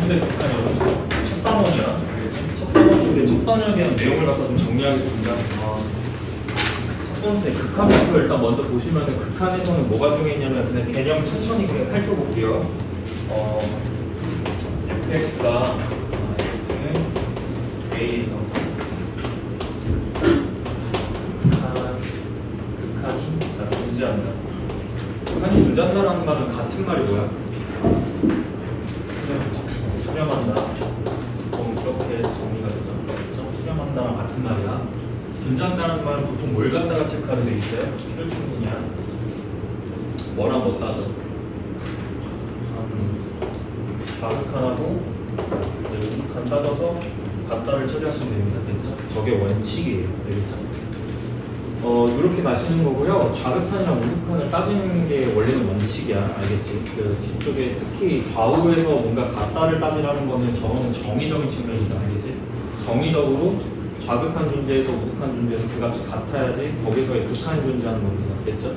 명분대 극한 연소 첫 단원이야. 알겠지? 첫 단원인데 첫 단원에 대한 내용을 갖다 좀 정리하겠습니다. 첫 번째 극한표를 일단 먼저 보시면은 극한에서는 뭐가 중요했냐면 그냥 개념 천천히 그냥 살펴볼게요. fx가 x는 a에서 극한이 자 존재한다. 극한이 존재한다라는 말은 같은 말이 뭐야? 수렴한다. 이렇게 정리가 되죠. 수렴한다랑 같은 말이야. 존재한다는 말은 보통 뭘 갖다가 체크하게 돼 있어요? 필요충분이야. 뭐랑 뭐 따져? 좌극한하고 이제 우극한 따져서 같다를 처리하시면 됩니다. 됐죠? 저게 원칙이에요. 되겠죠? 이렇게 가시는 거고요. 좌극한이랑 우극한을 따지는 게 원래는 원칙이야. 알겠지? 그 뒤쪽에 특히 좌우에서 뭔가 같다를 따지라는 거는 저거는 정의적인 측면이다. 알겠지? 정의적으로 좌극한 존재에서 우극한 존재에서 그 값이 같아야지 거기서의 극한이 존재하는 겁니다. 됐죠?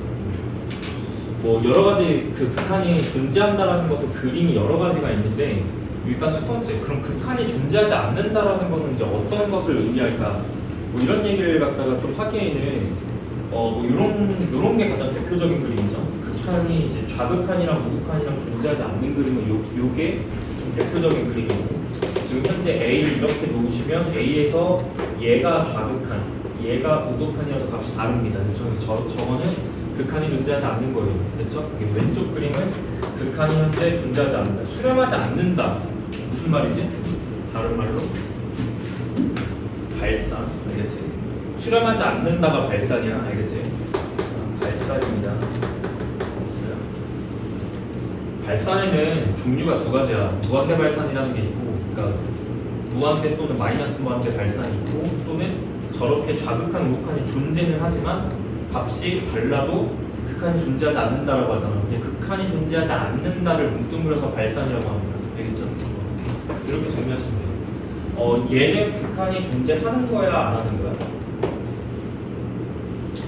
뭐 여러 가지 그 극한이 존재한다라는 것은 그림이 여러 가지가 있는데 일단 첫 번째 그럼 극한이 존재하지 않는다라는 거는 이제 어떤 것을 의미할까? 뭐 이런 얘기를 갖다가 좀 하기에는 뭐 이런 게 가장 대표적인 그림이죠. 극한이 이제 좌극한이랑 우극한이랑 존재하지 않는 그림은 요게 좀 대표적인 그림이고 지금 현재 A를 이렇게 놓으시면 A에서 얘가 좌극한, 얘가 우극한이어서 값이 다릅니다. 저거는 극한이 존재하지 않는 거예요. 됐죠? 왼쪽 그림은 극한이 현재 존재하지 않는다. 수렴하지 않는다. 무슨 말이지? 다른 말로 발산. 알겠지? 수렴하지 않는다가 발산이야. 알겠지? 발산입니다. 발산에는 종류가 두 가지야. 무한대 발산이라는 게 있고, 그러니까 무한대 또는 마이너스 무한대 발산이 있고, 또는 저렇게 좌극한, 우극한이 존재는 하지만 값이 달라도 극한이 존재하지 않는다라고 하잖아. 그냥 극한이 존재하지 않는다를 뭉뚱그려서 발산이라고 합니다. 알겠죠? 이렇게 정리하시면 돼요. 얘는 극한이 존재하는 거야, 안 하는 거야?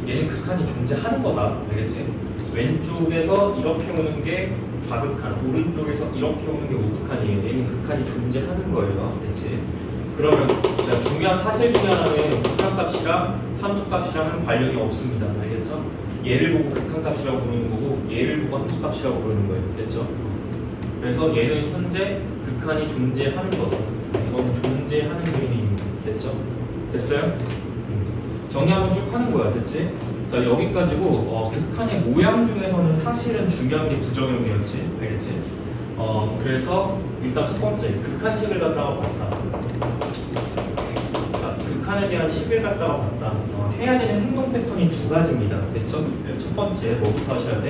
얘는 극한이 존재하는 거다. 알겠지? 왼쪽에서 이렇게 오는 게 좌극한, 오른쪽에서 이렇게 오는 게 우극한이에요. 얘는 극한이 존재하는 거예요. 됐지? 그러면 자, 중요한 사실 중에 하나는 극한값이랑 함수값이랑은 관련이 없습니다. 알겠죠? 얘를 보고 극한값이라고 부르는 거고 얘를 보고 함수값이라고 부르는 거예요. 됐죠? 그래서 얘는 현재 극한이 존재하는 거죠. 이거는 존재하는 그림입니다. 됐죠? 됐어요? 정리 한번 쭉 하는 거야. 됐지? 자, 여기까지고 극한의 모양 중에서는 사실은 중요한 게 부정형이었지. 알겠지? 그래서 일단 첫 번째 극한식을 갖다가 봤다. 자, 극한에 대한 식을 갖다가 봤다. 해야 되는 행동 패턴이 두 가지입니다. 됐죠? 첫 번째 뭐부터 하셔야 돼?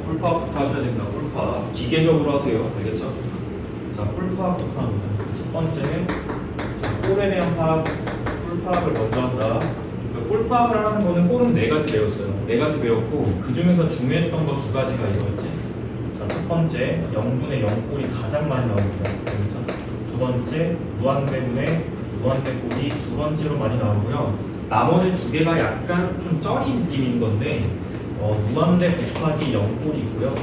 폴파부터 하셔야 됩니다. 폴파 기계적으로 하세요. 알겠죠? 자, 폴파부터 합니다. 첫 번째는 폴에 대한 파악, 폴파악을 먼저 한다. 폴파악을 하는 거는 폴은 네 가지 배웠어요. 네 가지 배웠고 그 중에서 중요했던 거 두 가지가 이거였지. 자, 첫 번째 0분의 0꼴이 가장 많이 나옵니다. 그렇죠? 두 번째 무한대분의 무한대꼴이 두 번째로 많이 나오고요. 나머지 두 개가 약간 좀 쩌리 느낌인 건데 무한대 곱하기 0꼴이 있고요.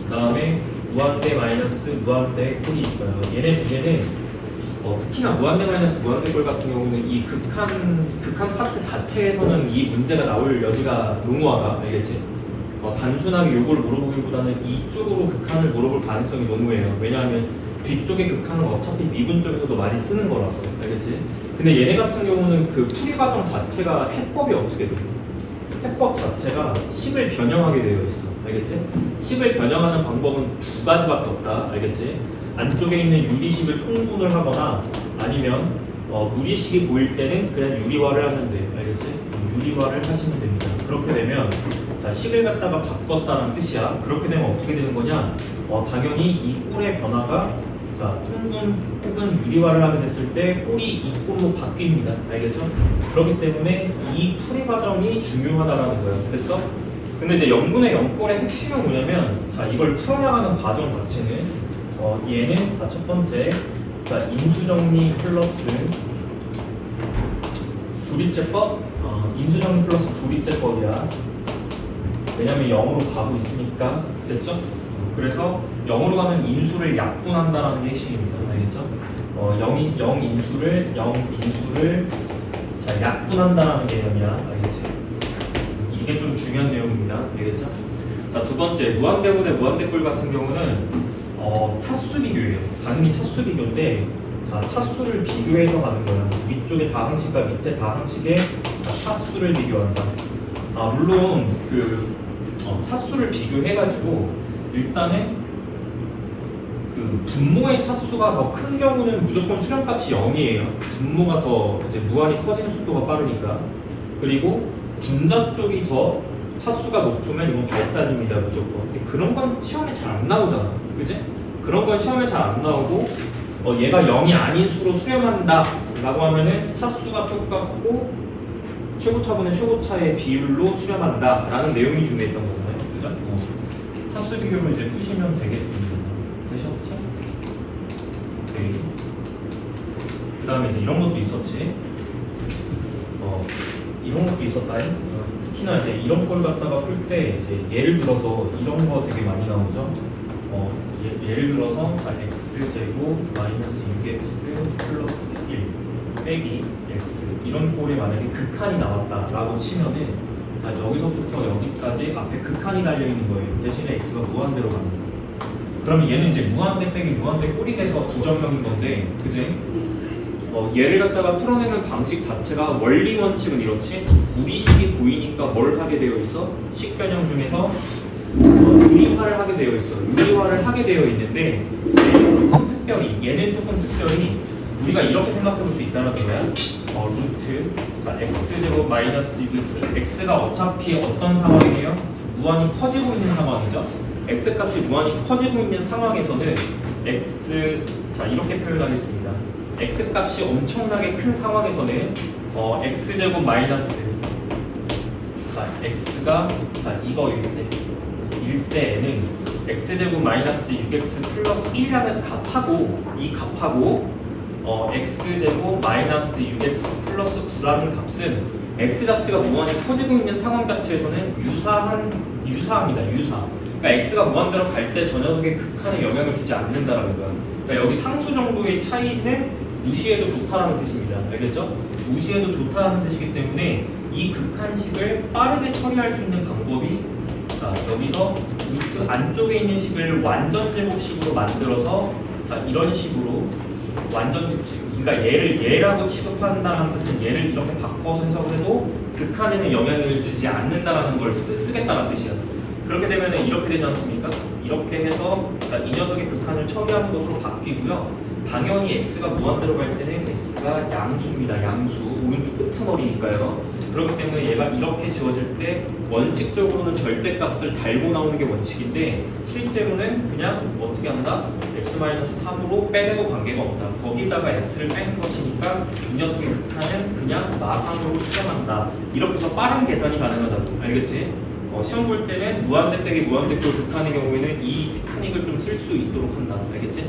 그 다음에 무한대 마이너스 무한대 꼴이 있어요. 얘네 두 개는 특히나 무한대 마이너스 무한대 꼴 같은 경우는 이 극한 파트 자체에서는 이 문제가 나올 여지가 농후하다. 알겠지? 단순하게 요걸 물어보기보다는 이쪽으로 극한을 물어볼 가능성이 농후해요. 왜냐하면 뒤쪽의 극한은 어차피 미분 쪽에서도 많이 쓰는 거라서. 알겠지? 근데 얘네 같은 경우는 그 풀이 과정 자체가 해법이 어떻게 돼? 해법 자체가 식을 변형하게 되어 있어. 알겠지? 식을 변형하는 방법은 두 가지밖에 없다. 알겠지? 안쪽에 있는 유리식을 통분을 하거나 아니면 무리식이 보일 때는 그냥 유리화를 하면 돼. 알겠지? 유리화를 하시면 됩니다. 그렇게 되면 자, 식을 갖다가 바꿨다는 뜻이야. 그렇게 되면 어떻게 되는 거냐? 당연히 이 꼴의 변화가 자, 통분 혹은 유리화를 하게 됐을 때 꼴이 이 꼴로 바뀝니다. 알겠죠? 그렇기 때문에 이 풀이 과정이 중요하다라는 거예요. 됐어? 근데 이제 0분의 0꼴의 핵심은 뭐냐면 자, 이걸 풀어나가는 과정 자체는 얘는 자, 첫 번째 자, 인수정리 플러스 조립제법 인수정리 플러스 조립제법이야. 왜냐면 0으로 가고 있으니까. 됐죠? 그래서 0으로 가면 인수를 약분한다라는 게 핵심입니다. 알겠죠? 0 인수를 자, 약분한다라는 개념이야. 알겠지? 이게 좀 중요한 내용입니다. 알겠죠? 자, 두 번째, 무한대분의 무한대꼴 같은 경우는 차수 비교예요. 당연히 차수 비교인데, 자, 차수를 비교해서 가는 거야. 위쪽에 다항식과 밑에 다항식의 차수를 비교한다. 물론 차수를 비교해가지고 일단은 그 분모의 차수가 더 큰 경우는 무조건 수렴값이 0이에요. 분모가 더 이제 무한히 커지는 속도가 빠르니까. 그리고 분자 쪽이 더 차수가 높으면 이건 발산입니다, 무조건. 근데 그런 건 시험에 잘 안 나오잖아, 그지? 그런 건 시험에 잘 안 나오고 얘가 0이 아닌 수로 수렴한다 라고 하면은 차수가 똑같고 최고차분의 최고차의 비율로 수렴한다 라는 내용이 준비했던 거잖아요, 그죠? 차수 비교를 이제 푸시면 되겠습니다. 되셨죠? 오케이. 그 다음에 이제 이런 것도 있었지. 이런 것도 있었다. 특히나 이제 이런 걸 갖다가 풀 때 이제 예를 들어서 이런 거 되게 많이 나오죠. 예를 들어서 자, x제곱 마이너스 6x 플러스 1 빼기 x 이런 꼴이 만약에 극한이 나왔다라고 치면은 자, 여기서부터 여기까지 앞에 극한이 달려있는 거예요. 대신에 x가 무한대로 갑니다. 그럼 얘는 이제 무한대 빼기 무한대 꼴이 돼서 부정형인 건데, 그지? 얘를 갖다가 풀어내는 방식 자체가 원리 원칙은 이렇지. 우리식이 보이니까 뭘 하게 되어 있어? 식변형 중에서 유리화를 하게 되어 있어. 유리화를 하게 되어 있는데 얘는 조금 특별히 우리가 이렇게 생각해 볼 수 있다는 거야. 루트 자 x제곱 마이너스 6x x가 어차피 어떤 상황이에요? 무한히 커지고 있는 상황이죠. x 값이 무한히 커지고 있는 상황에서는 x 자 이렇게 표현하겠습니다. x 값이 엄청나게 큰 상황에서는 x제곱 마이너스 자 x가 자 이거일 때에는 x제곱 마이너스 6x 플러스 1이라는 값하고 이 값하고 x제곱 마이너스 6x 플러스 9라는 값은 x 자체가 무한히 커지고 있는 상황 자체에서는 유사합니다. 유사. 그러니까 x가 무한대로 갈 때 저 녀석의 극한에 영향을 주지 않는다라는 거야. 그러니까 여기 상수 정도의 차이는 무시해도 좋다라는 뜻입니다. 알겠죠? 무시해도 좋다라는 뜻이기 때문에 이 극한식을 빠르게 처리할 수 있는 방법이 자 여기서 루트 안쪽에 있는 식을 완전 제곱식으로 만들어서 자 이런 식으로 완전 제곱식 그러니까 얘를 얘라고 취급한다는 뜻은 얘를 이렇게 바꿔서 해석을 해도 극한에는 영향을 주지 않는다라는 걸 쓰겠다는 뜻이야. 그렇게 되면 이렇게 되지 않습니까? 이렇게 해서 자, 이 녀석의 극한을 처리하는 것으로 바뀌고요. 당연히 x가 무한대로 갈 때는 x가 양수입니다. 양수. 오른쪽 끄트머리니까요. 그렇기 때문에 얘가 이렇게 지워질 때 원칙적으로는 절대값을 달고 나오는 게 원칙인데 실제로는 그냥 어떻게 한다? x-3으로 빼내도 관계가 없다. 거기다가 x를 빼는 것이니까 이 녀석의 극한은 그냥 마상으로 수렴한다. 이렇게 해서 빠른 계산이 가능하다고. 알겠지? 시험 볼 때는 무한대 빼기 무한대꼴 극한의 경우에는 이 테크닉을 좀 쓸 수 있도록 한다. 알겠지?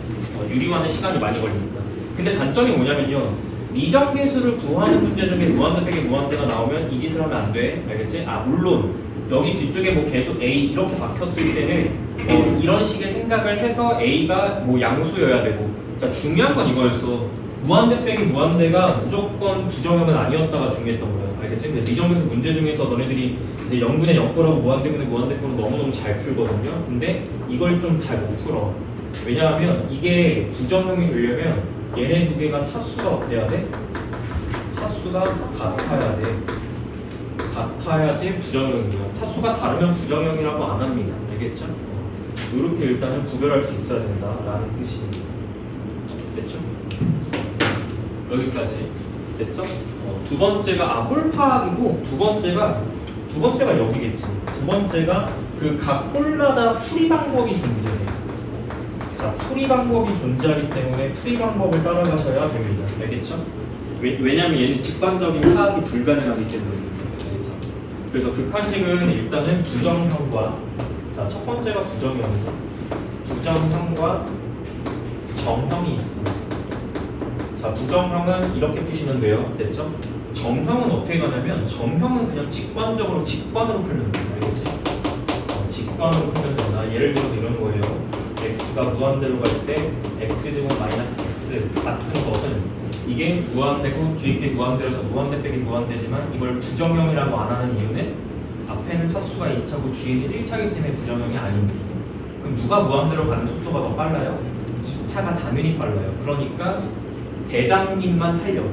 유리화는 시간이 많이 걸립니다. 근데 단점이 뭐냐면요. 미정계수를 구하는 문제 중에 무한대 빼기 무한대가 나오면 이 짓을 하면 안 돼. 알겠지? 물론 여기 뒤쪽에 뭐 계수 A 이렇게 박혔을 때는 이런 식의 생각을 해서 A가 뭐 양수여야 되고 자 중요한 건 이거였어. 무한대 빼기 무한대가 무조건 부정형은 아니었다가 중요했던 거야. 알겠지? 근데 미정계수 문제 중에서 너네들이 이제 0분의 0거라고 무한대분의 무한대꼴은 너무너무 잘 풀거든요. 근데 이걸 좀 잘 못 풀어. 왜냐하면 이게 부정형이 되려면 얘네 두 개가 차수가 어때야 돼? 차수가 같아야 돼. 같아야지 부정형이야. 차수가 다르면 부정형이라고 안 합니다. 알겠죠? 이렇게 일단은 구별할 수 있어야 된다라는 뜻입니다. 됐죠? 여기까지 됐죠? 두 번째가 꼴파악이고 두 번째가 여기겠지. 두 번째가 그 각 꼴마다 풀이 방법이 존재해. 자, 풀이 방법이 존재하기 때문에 풀이 방법을 따라가셔야 됩니다. 알겠죠? 왜냐하면 얘는 직관적인 파악이 불가능하기 때문에. 알겠죠? 그래서 극한식은 일단은 부정형과 자, 첫 번째가 부정형이죠. 부정형과 정형이 있습니다. 자, 부정형은 이렇게 푸시면 돼요. 됐죠? 정형은 어떻게 가냐면 정형은 그냥 직관으로 풀면 돼요. 알겠지? 직관으로 풀면 된다. 예를 들어서 이런 거예요. x x가 무한대로 갈 때 x제곱 마이너스 x 같은 것은 이게 무한대고 뒤에 게 무한대로서 무한대 빼기 무한대지만 이걸 부정형이라고 안 하는 이유는 앞에는 차수가 2차고 뒤에는 1차이기 때문에 부정형이 아닙니다. 그럼 누가 무한대로 가는 속도가 더 빨라요? 2차가 당연히 빨라요. 그러니까 대장님만 살려.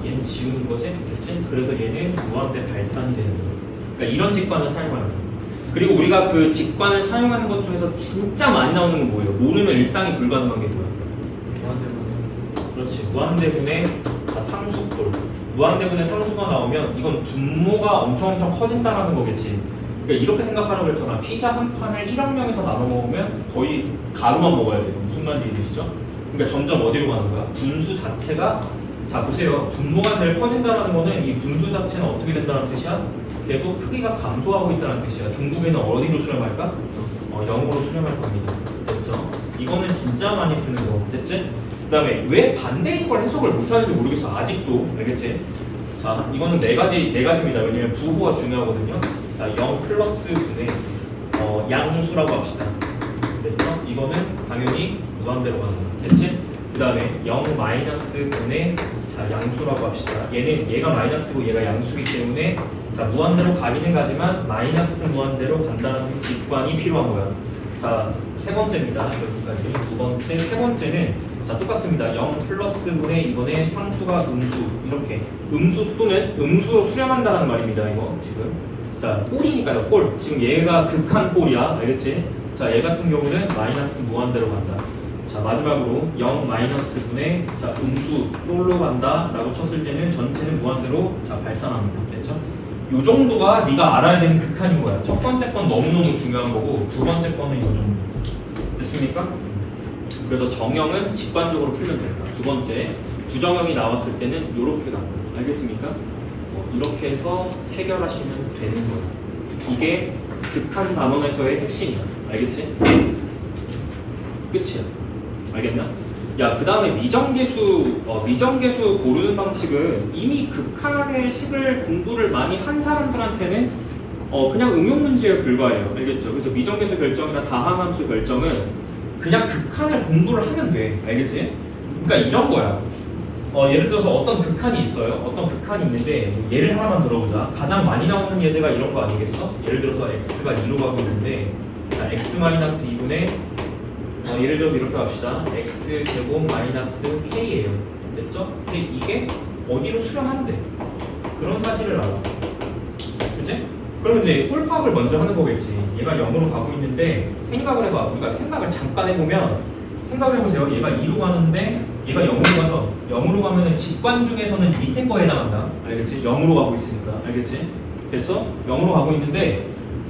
얘는 지우는 거지? 그치? 그래서 얘는 무한대 발산이 되는 거예요. 그러니까 이런 직관을 사용하는 거예요. 그리고 우리가 그 직관을 사용하는 것 중에서 진짜 많이 나오는 건 뭐예요? 모르면 일상이 불가능한 게 뭐야? 그렇지. 무한대분의 상수꼴. 무한대분의 상수가 나오면 이건 분모가 엄청 커진다라는 거겠지. 그러니까 이렇게 생각하라고 그랬잖아. 피자 한 판을 1억 명에서 나눠 먹으면 거의 가루만 먹어야 돼요. 무슨 말인지 이해되시죠? 그러니까 점점 어디로 가는 거야? 분수 자체가 자 보세요. 분모가 제일 커진다라는 거는 이 분수 자체는 어떻게 된다는 뜻이야? 계속 크기가 감소하고 있다는 뜻이야. 중국에는 어디로 수렴할까? 0으로 수렴할 겁니다. 됐죠? 이거는 진짜 많이 쓰는 거. 됐지? 그 다음에 왜 반대인 걸 해석을 못하는지 모르겠어. 아직도. 알겠지? 자, 이거는 네 가지입니다. 왜냐면 부호가 중요하거든요. 자, 0 플러스 분의 양수라고 합시다. 됐죠? 이거는 당연히 무한대로 가는 거. 됐지? 그 다음에 0 마이너스 분의 자, 양수라고 합시다. 얘가 마이너스고 얘가 양수이기 때문에 자, 무한대로 가기는 가지만 마이너스 무한대로 간다는 직관이 필요한 거야. 자, 세 번째입니다. 여기까지. 두 번째, 세 번째는 자, 똑같습니다. 0 플러스 분의 이번에 상수가 음수 이렇게 음수 또는 음수로 수렴한다는 말입니다. 이거 지금 자, 꼴이니까요. 꼴. 지금 얘가 극한 꼴이야. 알겠지? 자, 얘 같은 경우는 마이너스 무한대로 간다. 자, 마지막으로 0 마이너스 분의 자, 음수 꼴로 간다 라고 쳤을 때는 전체는 무한대로 자, 발산합니다. 됐죠? 요 정도가 네가 알아야 되는 극한인 거야. 첫 번째 건 너무너무 중요한 거고 두 번째 거는 요 정도. 됐습니까? 그래서 정형은 직관적으로 풀면 된다. 두 번째, 부정형이 나왔을 때는 이렇게 간다. 알겠습니까? 이렇게 해서 해결하시면 되는 거예요. 이게 극한 단원에서의 핵심이야. 알겠지? 끝이야. 알겠나? 야, 그 다음에 미정계수 고르는 방식은 이미 극한의 식을 공부를 많이 한 사람들한테는 그냥 응용 문제에 불과해요. 알겠죠? 그래서 미정계수 결정이나 다항함수 결정은 그냥 극한을 공부를 하면 돼. 알겠지? 그러니까 이런 거야. 예를 들어서 어떤 극한이 있어요. 어떤 극한이 있는데 예를 하나만 들어보자. 가장 많이 나오는 예제가 이런 거 아니겠어? 예를 들어서 x가 2로 가고 있는데 자, x-2분의 예를 들어서 이렇게 합시다. x 제곱 마이너스 k예요. 됐죠? 근데 이게 어디로 수렴한대? 그런 사실을 알아. 그치? 그럼 이제 꼴파악을 먼저 하는 거겠지. 얘가 0으로 가고 있는데 생각을 해봐. 우리가 생각을 잠깐 해보면 생각을 해보세요. 얘가 2로 가는데 얘가 0으로 가죠. 0으로 가면은 직관 중에서는 밑에 거에 해당한다. 알겠지? 0으로 가고 있으니까. 알겠지? 됐어? 0으로 가고 있는데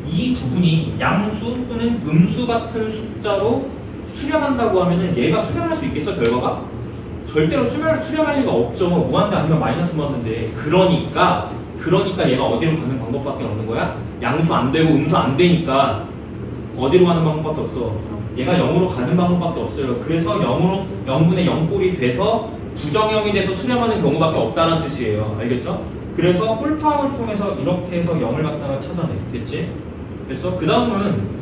이 부분이 양수 또는 음수 같은 숫자로 수렴한다고 하면은 얘가 수렴할 수 있겠어? 결과가? 절대로 수렴할 리가 없죠. 무한대 아니면 마이너스 무한대인데 그러니까 얘가 어디로 가는 방법밖에 없는 거야? 양수 안 되고 음수 안 되니까 어디로 가는 방법밖에 없어. 얘가 0으로 가는 방법밖에 없어요. 그래서 0분의 0꼴이 돼서 부정형이 돼서 수렴하는 경우밖에 없다는 뜻이에요. 알겠죠? 그래서 꼴파악을 통해서 이렇게 해서 0을 갖다가 찾아내. 됐지? 그래서 그 다음은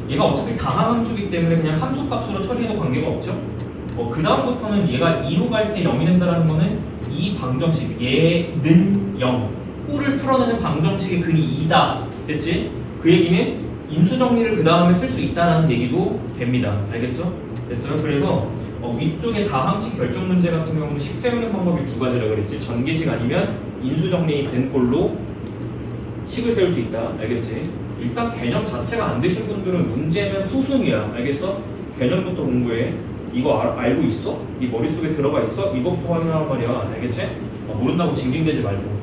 얘가 어차피 다항함수이기 때문에 그냥 함수값으로 처리해도 관계가 없죠? 그 다음부터는 얘가 2로 갈 때 0이 된다는 거는 이 방정식 얘는 0 꼴을 풀어내는 방정식의 근이 2다. 됐지? 그 얘기는 인수정리를 그 다음에 쓸 수 있다는 얘기도 됩니다. 알겠죠? 됐어요? 그래서 위쪽에 다항식 결정 문제 같은 경우는 식 세우는 방법이 두 가지라 그랬지. 전개식 아니면 인수정리 된 꼴로 식을 세울 수 있다. 알겠지? 일단 개념 자체가 안 되신 분들은 문제는 후순위야. 알겠어? 개념부터 공부해. 이거 알고 있어? 네 머릿속에 들어가 있어? 이것부터 확인하란 말이야. 알겠지? 모른다고 징징대지 말고.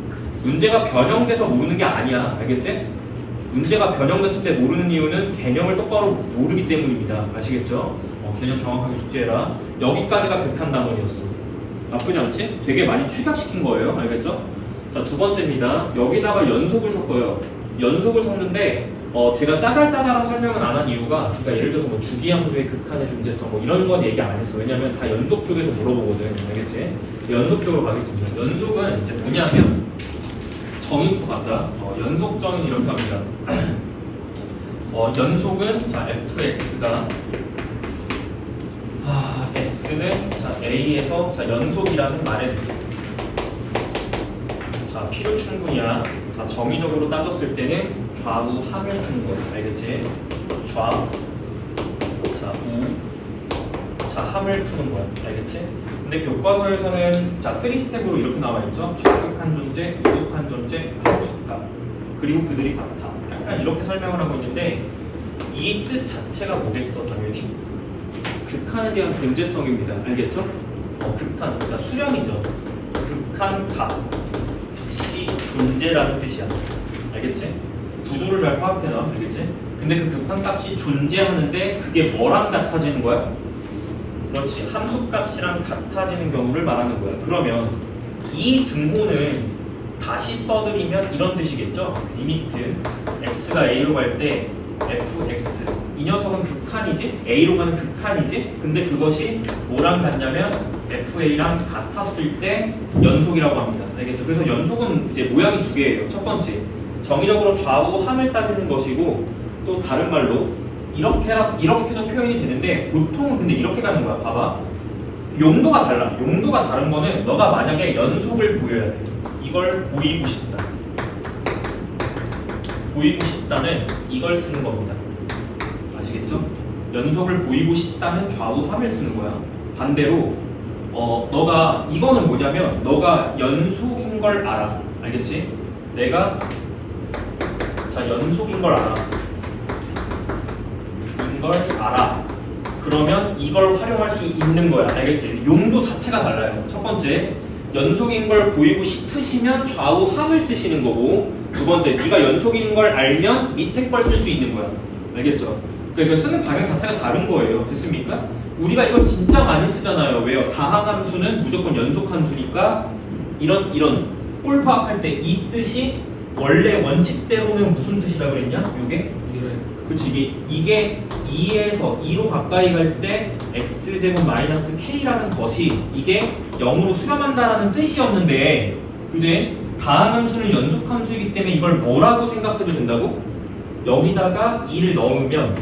문제가 변형돼서 모르는 게 아니야. 알겠지? 문제가 변형됐을 때 모르는 이유는 개념을 똑바로 모르기 때문입니다. 아시겠죠? 개념 정확하게 숙지해라. 여기까지가 극한 단원이었어. 나쁘지 않지? 되게 많이 축약시킨 거예요. 알겠죠? 자, 두 번째입니다. 여기다가 연속을 섞어요. 연속을 섞는데 제가 짜잘짜잘한 설명은 안 한 이유가 그러니까 예를 들어서 뭐 주기함수의 극한의 존재성 뭐 이런 건 얘기 안 했어. 왜냐면 다 연속 쪽에서 물어보거든. 알겠지? 연속 쪽으로 가겠습니다. 연속은 이제 뭐냐면 정의부터 간다. 연속 정의는 이렇게 합니다. 연속은 자 fx가 x는 자 a에서 자 연속이라는 말에 자 필요 충분이야. 자 정의적으로 따졌을 때는 좌우 함을 푸는 거야. 알겠지? 좌 자 우 자 함을 푸는 거야. 알겠지? 근데 교과서에서는 자 3스텝으로 이렇게 나와 있죠. 좌극한 존재, 우극한 존재, 함수값 그리고 그들이 같아. 약간 이렇게 설명을 하고 있는데 이 뜻 자체가 뭐겠어? 당연히 극한에 대한 존재성입니다. 알겠죠? 극한, 그러니까 수렴이죠. 극한 값이 존재라는 뜻이야. 알겠지? 구조를 잘 파악해놔. 알겠지? 근데 그 극한 값이 존재하는데 그게 뭐랑 같아지는 거야? 그렇지. 함수값이랑 같아지는 경우를 말하는 거야. 그러면 이 등호는 다시 써드리면 이런 뜻이겠죠? 리미트 x가 a로 갈 때 fx 이 녀석은 극한이지? a로 가는 극한이지? 근데 그것이 뭐랑 같냐면 fa랑 같았을 때 연속이라고 합니다. 알겠죠? 그래서 연속은 이제 모양이 두 개예요. 첫 번째, 정의적으로 좌우 함을 따지는 것이고 또 다른 말로 이렇게도 표현이 되는데 보통은 근데 이렇게 가는 거야. 봐봐. 용도가 달라. 용도가 다른 거는 너가 만약에 연속을 보여야 돼. 이걸 보이고 싶다. 보이고 싶다는 이걸 쓰는 겁니다. 아시겠죠? 연속을 보이고 싶다는 좌우함을 쓰는 거야. 반대로 너가 이거는 뭐냐면 너가 연속인 걸 알아. 알겠지? 내가 자 연속인 걸 알아. 이걸 알아. 그러면 이걸 활용할 수 있는 거야. 알겠지? 용도 자체가 달라요. 첫 번째, 연속인 걸 보이고 싶으시면 좌우함을 쓰시는 거고, 두 번째, 네가 연속인 걸 알면 밑에 걸 쓸 수 있는 거야. 알겠죠? 그러니까 쓰는 방향 자체가 다른 거예요. 됐습니까? 우리가 이거 진짜 많이 쓰잖아요. 왜요? 다항함수는 무조건 연속함수니까 이런 꼴파악할 때 이 뜻이 원래 원칙대로는 무슨 뜻이라 그랬냐? 요게? 그치, 이게 2에서 2로 가까이 갈 때 x제곱 마이너스 k라는 것이 이게 0으로 수렴한다라는 뜻이었는데, 그제? 다항함수는 연속함수이기 때문에 이걸 뭐라고 생각해도 된다고? 여기다가 2를 넣으면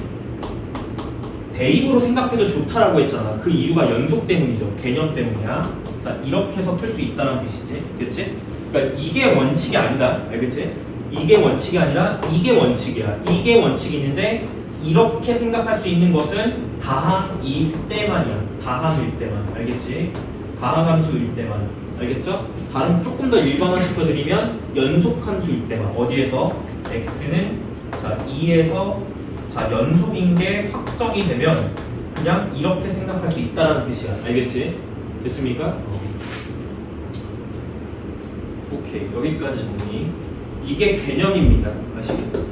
대입으로 생각해도 좋다라고 했잖아. 그 이유가 연속 때문이죠. 개념 때문이야. 자, 이렇게 해서 풀 수 있다는 뜻이지. 그치? 그러니까 이게 원칙이 아니다. 알겠지? 이게 원칙이 아니라 이게 원칙이야. 이게 원칙이 있는데 이렇게 생각할 수 있는 것은 다항일 때만이야. 다항일 때만. 알겠지? 다항함수일 때만. 알겠죠? 다른 조금 더 일반화시켜드리면 연속함수일 때만. 어디에서? x는 자 2에서 자 연속인 게 확정이 되면 그냥 이렇게 생각할 수 있다라는 뜻이야. 알겠지? 됐습니까? 오케이, 여기까지 정리. 이게 개념입니다. 아시겠죠?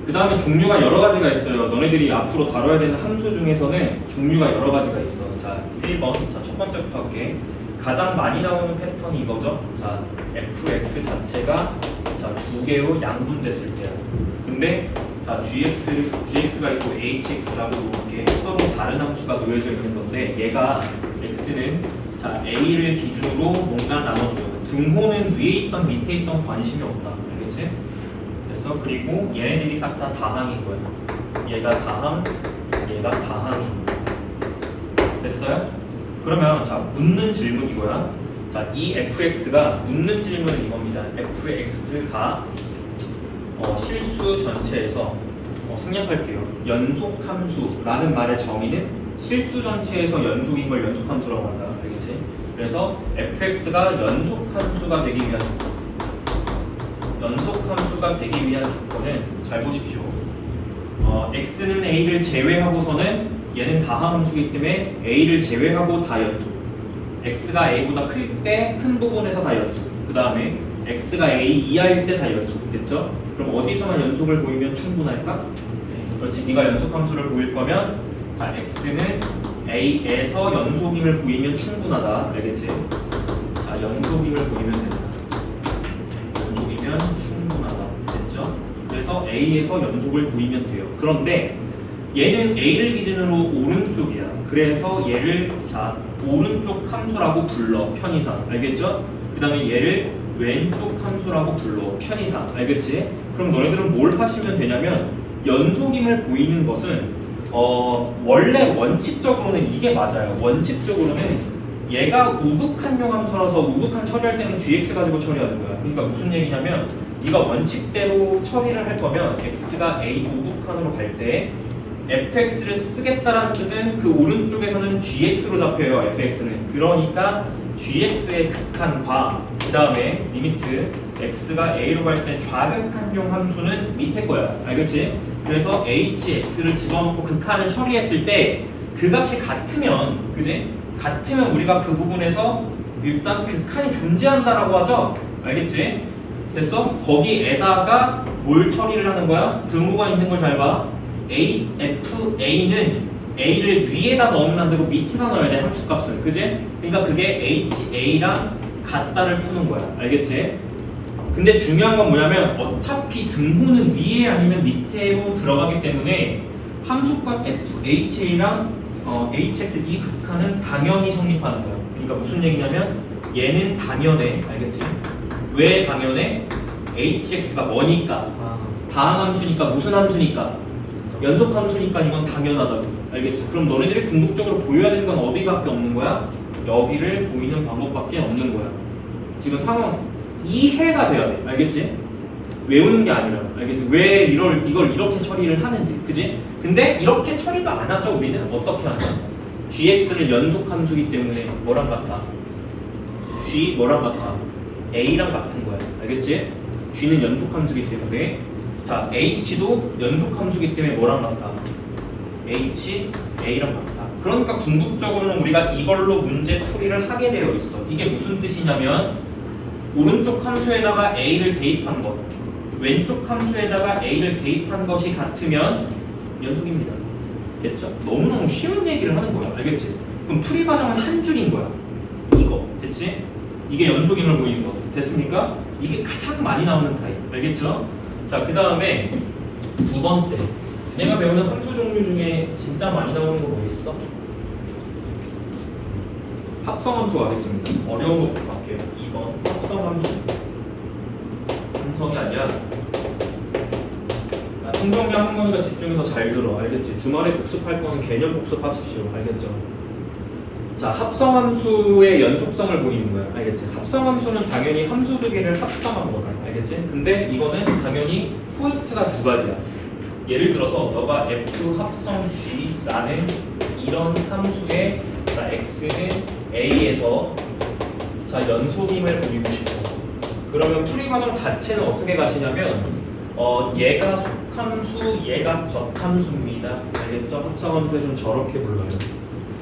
그 다음에 종류가 여러 가지가 있어요. 너네들이 앞으로 다뤄야 되는 함수 중에서는 종류가 여러 가지가 있어. 자, 1번. 자, 첫 번째부터 할게. 가장 많이 나오는 패턴이 이거죠. 자, fx 자체가 자, 두 개로 양분됐을 때야. 근데 자, gx가 있고 hx라고 놓을게. 서로 다른 함수가 놓여져 있는 건데 얘가 x는 자, a를 기준으로 뭔가 나눠줘요. 등호는 위에 있던 밑에 있던 관심이 없다. 알겠지? 됐어? 그리고 얘네들이 싹 다 다항인 거야. 얘가 다항, 얘가 다항인 거야. 됐어요? 그러면 자, 묻는 질문 이거야. 자, 이 fx가 묻는 질문은 이겁니다. fx가 실수 전체에서 생략할게요. 연속함수라는 말의 정의는 실수 전체에서 연속인 걸 연속함수라고 한다. 알겠지? 그래서 fx가 연속함수가 되기 위한 조건, 연속함수가 되기 위한 조건은 잘 보십시오. x는 a를 제외하고서는 얘는 다항함수이기 때문에 a를 제외하고 다 연속. x가 a보다 클 때 큰 부분에서 다 연속. 그 다음에 x가 a 이하일 때 다 연속. 됐죠? 그럼 어디서만 연속을 보이면 충분할까? 그렇지. 네가 연속함수를 보일 거면 자 x는 a에서 연속임을 보이면 충분하다. 알겠지? 자, 연속임을 보이면 된다. 연속이면 충분하다. 됐죠? 그래서 a에서 연속을 보이면 돼요. 그런데 얘는 a를 기준으로 오른쪽이야. 그래서 얘를 자 오른쪽 함수라고 불러. 편의상. 알겠죠? 그 다음에 얘를 왼쪽 함수라고 불러. 편의상. 알겠지? 그럼 너희들은 뭘 하시면 되냐면 연속임을 보이는 것은 원래 원칙적으로는 이게 맞아요. 원칙적으로는 얘가 우극한용 함수라서 우극한 처리할 때는 gx 가지고 처리하는 거야. 그러니까 무슨 얘기냐면 네가 원칙대로 처리를 할 거면 x가 a 우극한으로 갈 때 fx를 쓰겠다라는 뜻은 그 오른쪽에서는 gx로 잡혀요. fx는. 그러니까 gx의 극한과 그 다음에 리미트 x가 a로 갈 때 좌극한용 함수는 밑에 거야. 알겠지? 그래서 hx를 집어넣고 극한을 처리했을 때 그 값이 같으면, 그지? 같으면 우리가 그 부분에서 일단 극한이 존재한다라고 하죠. 알겠지? 됐어? 거기에다가 뭘 처리를 하는 거야? 등호가 있는 걸 잘 봐. a, f, a는 a를 위에다 넣으면 안 되고 밑에다 넣어야 돼. 함수값을. 그지? 그러니까 그게 h, a랑 같다를 푸는 거야. 알겠지? 근데 중요한 건 뭐냐면 어차피 등호는 위에 아니면 밑에로 들어가기 때문에 함수값 f, ha랑 hx 이 극한은 당연히 성립하는 거예요. 그러니까 무슨 얘기냐면 얘는 당연해. 알겠지? 왜 당연해? hx가 뭐니까? 다항 함수니까. 무슨 함수니까? 연속 함수니까 이건 당연하다고. 알겠지? 그럼 너네들이 궁극적으로 보여야 되는 건 어디밖에 없는 거야? 여기를 보이는 방법밖에 없는 거야. 지금 상황 이해가 돼야 돼. 알겠지? 외우는 게 아니라. 알겠지? 왜 이걸 이렇게 처리를 하는지. 그지? 근데 이렇게 처리가 안 하죠. 우리는 어떻게 하냐? gx는 연속 함수이기 때문에 뭐랑 같아? g 뭐랑 같아? a랑 같은 거야. 알겠지? g는 연속 함수이기 때문에. 자, h도 연속 함수이기 때문에 뭐랑 같아? h, a랑 같아. 그러니까 궁극적으로는 우리가 이걸로 문제 풀이를 하게 되어 있어. 이게 무슨 뜻이냐면 오른쪽 함수에다가 a를 대입한 것, 왼쪽 함수에다가 a를 대입한 것이 같으면 연속입니다. 됐죠? 너무너무 쉬운 얘기를 하는 거야. 알겠지? 그럼 풀이 과정은 한 줄인 거야. 이거. 됐지? 이게 연속임을 보이는 거. 됐습니까? 이게 가장 많이 나오는 타입. 알겠죠? 자, 그 다음에 두 번째. 내가 배우는 함수 종류 중에 진짜 많이 나오는 거 뭐 있어? 합성함수 가겠습니다. 어려운 거부터 갈게요. 2번 합성함수. 함성이 아니야. 통정량 한 거니까 집중해서 잘 들어. 알겠지? 주말에 복습할 거는 개념 복습하십시오. 알겠죠? 자, 합성함수의 연속성을 보이는 거야. 알겠지? 합성함수는 당연히 함수 두 개를 합성한 거다. 알겠지? 근데 이거는 당연히 포인트가 두 가지야. 예를 들어서 너가 f 합성 g라는 이런 함수의 자, x는 a에서 자, 연속임을 보이고 싶어. 그러면 풀이 과정 자체는 어떻게 가시냐면 얘가 속함수, 얘가 겉함수입니다. 알겠죠? 합성함수에서는 저렇게 불러요.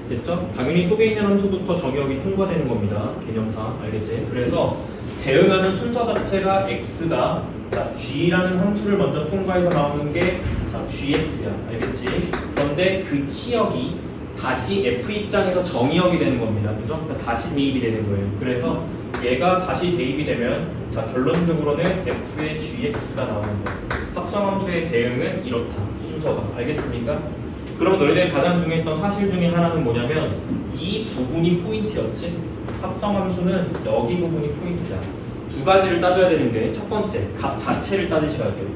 됐죠? 당연히 속에 있는 함수부터 정의역이 통과되는 겁니다. 개념상. 알겠지? 그래서 대응하는 순서 자체가 x가 자, g라는 함수를 먼저 통과해서 나오는 게 자, gx야. 알겠지? 그런데 그 치역이 다시 f 입장에서 정의역이 되는 겁니다. 그죠? 그러니까 다시 대입이 되는 거예요. 그래서 얘가 다시 대입이 되면 자, 결론적으로는 f의 gx가 나오는 거예요. 합성함수의 대응은 이렇다. 순서가. 알겠습니까? 그럼 너희들 가장 중요했던 사실 중에 하나는 뭐냐면 이 부분이 포인트였지. 합성함수는 여기 부분이 포인트야. 두 가지를 따져야 되는데 첫 번째, 값 자체를 따지셔야 돼요.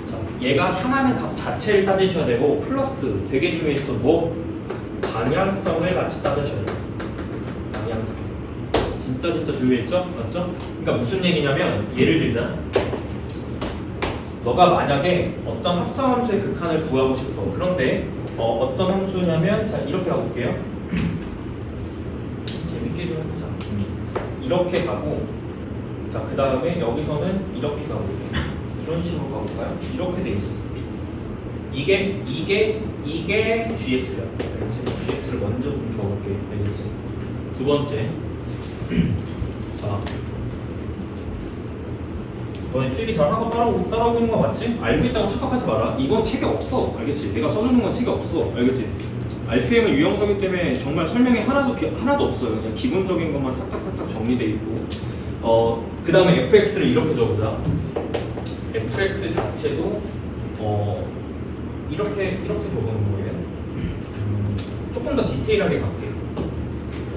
자, 얘가 향하는 값 자체를 따지셔야 되고 플러스 되게 중요했어. 뭐? 방향성을 같이 따지셔야 돼요. 방향성. 진짜 중요했죠? 맞죠? 그러니까 무슨 얘기냐면 예를 들자. 너가 만약에 어떤 합성함수의 극한을 구하고 싶어. 그런데 어떤 함수냐면 자, 이렇게 가볼게요. 재밌게 좀 해보자. 이렇게 가고 자, 그 다음에 여기서는 이렇게 가볼게요. 이런 식으로 가볼까요? 이렇게 돼 있어. 이게 gx야. 알겠지? gx를 먼저 좀 적을게. 알겠지? 두 번째. 자, 너네 필기 잘하고 따라오고 있는 거 맞지? 알고 있다고 착각하지 마라. 이건 책에 없어. 알겠지? 내가 써주는 건 책에 없어. 알겠지? RPM은 유형서기 때문에 정말 설명이 하나도 없어요. 그냥 기본적인 것만 탁탁탁탁 정리돼 있고. 그 다음에 fx를 이렇게 적자. fx 자체도 이렇게 적는 거예요. 조금 더 디테일하게 갈게요.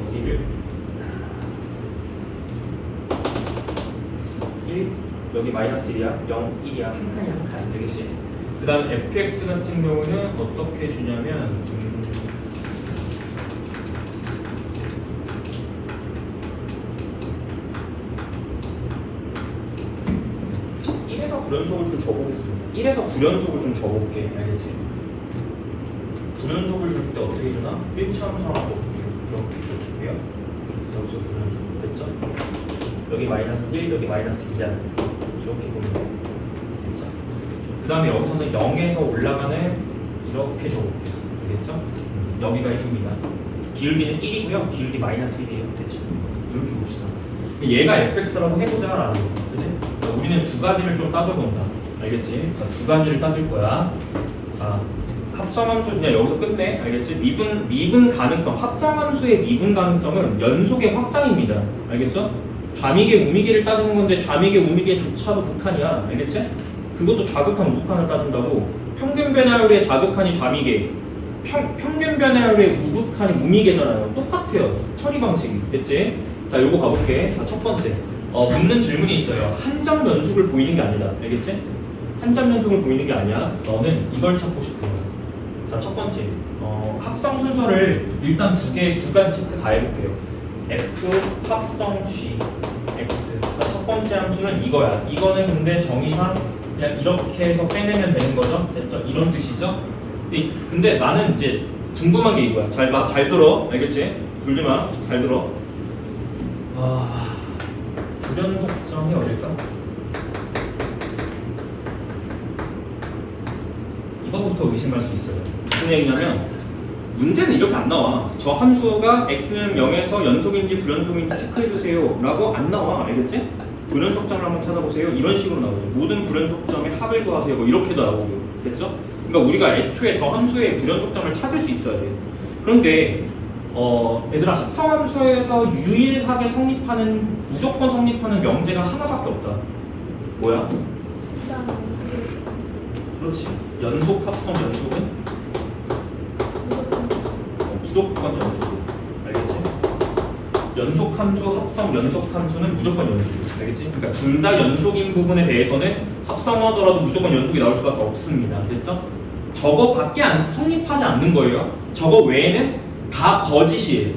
여기를 1, 여기 마이너스 1이야, 0, 1이야, 한 칸이 한 칸 되겠지? 그 그 다음 fx 같은 경우는 어떻게 주냐면 1에서 9연속을 좀 줘보겠습니다. 1에서 9연속을 좀 줘볼게. 알겠지? 9연속을 줄 때 어떻게 주나? 1차 함수 하나 줘볼게요. 이렇게 줘볼게요. 여기서 9연속 됐죠? 여기 마이너스 1, 여기 마이너스 2야. 이렇게 보면 돼요. 됐죠? 그 다음에 여기서는 0에서 올라가는 이렇게 줘볼게요. 알겠죠? 여기가 1입니다. 기울기는 1이고요. 기울기 마이너스 1이에요. 됐죠? 이렇게 봅시다. 얘가 fx라고 해보자 라는 거. 그치? 자, 우리는 두 가지를 좀 따져본다. 알겠지? 자, 두 가지를 따질 거야. 자, 합성함수 그냥 여기서 끝내. 알겠지? 미분 가능성. 합성함수의 미분 가능성은 연속의 확장입니다. 알겠죠? 좌미계, 우미계를 따지는 건데 좌미계, 우미계조차도 극한이야. 알겠지? 그것도 좌극한, 우극한을 따진다고. 평균 변화율의 좌극한이 좌미계, 평균 변화율의 우극한이 우미계잖아요. 똑같아요. 처리 방식이. 됐지? 자, 요거 가볼게. 자, 첫 번째. 묻는 질문이 있어요. 한 점 연속을 보이는 게 아니다. 알겠지? 한 점 연속을 보이는 게 아니야. 너는 이걸 찾고 싶어요. 자, 첫 번째. 합성 순서를 일단 두 가지 체크 다 해볼게요. F 합성 G X. 자, 첫 번째 함수는 이거야. 이거는 근데 정의상 그냥 이렇게 해서 빼내면 되는 거죠. 됐죠? 이런 뜻이죠? 근데 나는 이제 궁금한 게 이거야. 잘 들어. 알겠지? 불지 마. 잘 들어. 불연속점이 어딜까? 이거부터 의심할 수 있어요. 무슨 얘기냐면 문제는 이렇게 안 나와. 저 함수가 x는 0에서 연속인지 불연속인지 체크해주세요 라고 안 나와. 알겠지? 불연속점을 한번 찾아보세요. 이런 식으로 나오죠. 모든 불연속점의 합을 구하세요. 뭐 이렇게도 나오고. 됐죠? 그러니까 우리가 애초에 저 함수의 불연속점을 찾을 수 있어야 돼. 그런데 얘들아, 합성함수에서 유일하게 무조건 성립하는 명제가 하나밖에 없다. 뭐야? 그렇지. 연속 합성 연속은? 무조건 연속. 알겠지? 연속 함수, 합성 연속 함수는 무조건 연속. 알겠지? 그러니까 둘 다 연속인 부분에 대해서는 합성하더라도 무조건 연속이 나올 수밖에 없습니다. 됐죠? 저거밖에 성립하지 않는 거예요. 저거 외에는 다 거짓이에요.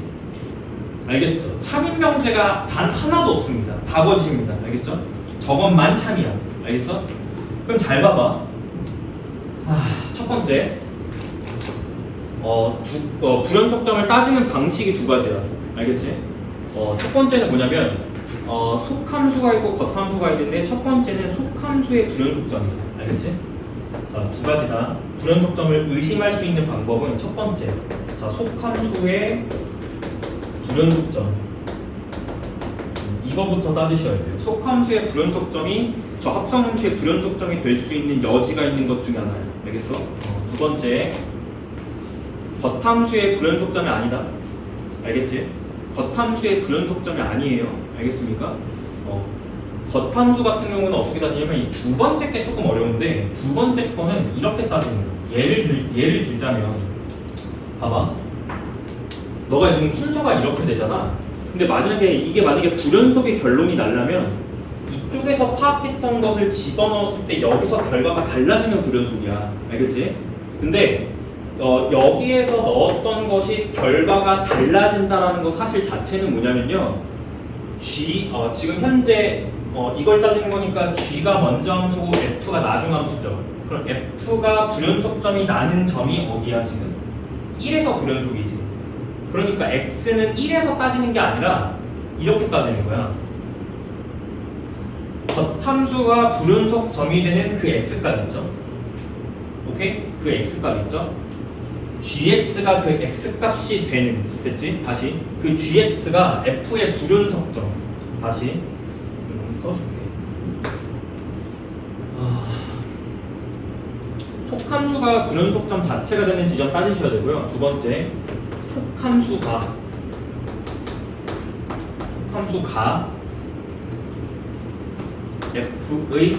알겠죠? 참인 명제가 단 하나도 없습니다. 다 거짓입니다. 알겠죠? 저것만 참이야. 알겠어? 그럼 잘 봐봐. 첫 번째, 불연속점을 따지는 방식이 두 가지야. 알겠지? 첫 번째는 뭐냐면 속함수가 있고 겉함수가 있는데 첫 번째는 속함수의 불연속점이야. 알겠지? 자, 두 가지다. 불연속점을 의심할 수 있는 방법은 첫 번째, 자, 속함수의 불연속점. 이거부터 따지셔야 돼요. 속함수의 불연속점이 저 합성함수의 불연속점이 될 수 있는 여지가 있는 것 중에 하나예요. 알겠어? 두 번째, 겉함수의 불연속점이 아니다. 알겠지? 겉함수의 불연속점이 아니에요. 알겠습니까? 겉함수 같은 경우는 어떻게 따지냐면 이 두 번째 게 조금 어려운데 두 번째 거는 이렇게 따지는 거예요. 예를 들자면 봐봐. 너가 지금 순서가 이렇게 되잖아. 근데 이게 만약에 불연속의 결론이 나려면 이쪽에서 파악했던 것을 집어넣었을 때 여기서 결과가 달라지는 불연속이야. 알겠지? 근데 여기에서 넣었던 것이 결과가 달라진다라는 거 사실 자체는 뭐냐면요. 지금 현재 이걸 따지는 거니까 G가 먼저 함수고 F가 나중 함수죠. 그럼 F가 불연속점이 나는 점이 어디야 지금? 1에서 불연속이지. 그러니까 X는 1에서 따지는 게 아니라 이렇게 따지는 거야. 겉함수가 불연속점이 되는 그 X값 있죠? 오케이? 그 X값 있죠? GX가 그 X값이 되는, 됐지? 다시 그 GX가 F의 불연속점. 다시 써줄게. 속함수가 불연속점 자체가 되는 지점 따지셔야 되고요. 두 번째, 속함수가 F의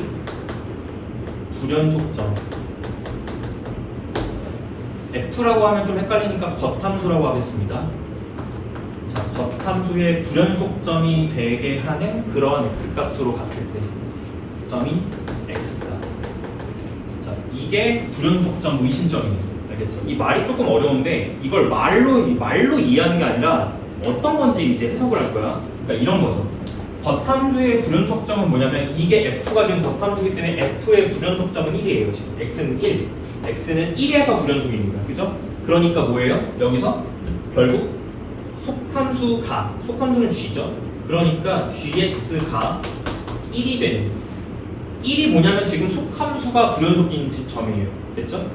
불연속점. F라고 하면 좀 헷갈리니까 겉함수라고 하겠습니다. 자, 겉함수의 불연속점이 되게 하는 그러한 X값으로 갔을 때 점이 X값. 자, 자, 이게 불연속점 의심점입니다. 알겠죠? 이 말이 조금 어려운데 이걸 말로 이해하는 게 아니라 어떤 건지 이제 해석을 할 거야. 그러니까 이런 거죠. 겉함수의 불연속점은 뭐냐면 이게 F가 지금 겉함수이기 때문에 F의 불연속점은 1이에요. 지금 X는 1. X는 1에서 불연속입니다. 그죠? 그러니까 뭐예요? 여기서 결국 속함수는 G죠. 그러니까 GX가 1이 되는 1이 뭐냐면 지금 속함수가 불연속인 점이에요. 됐죠?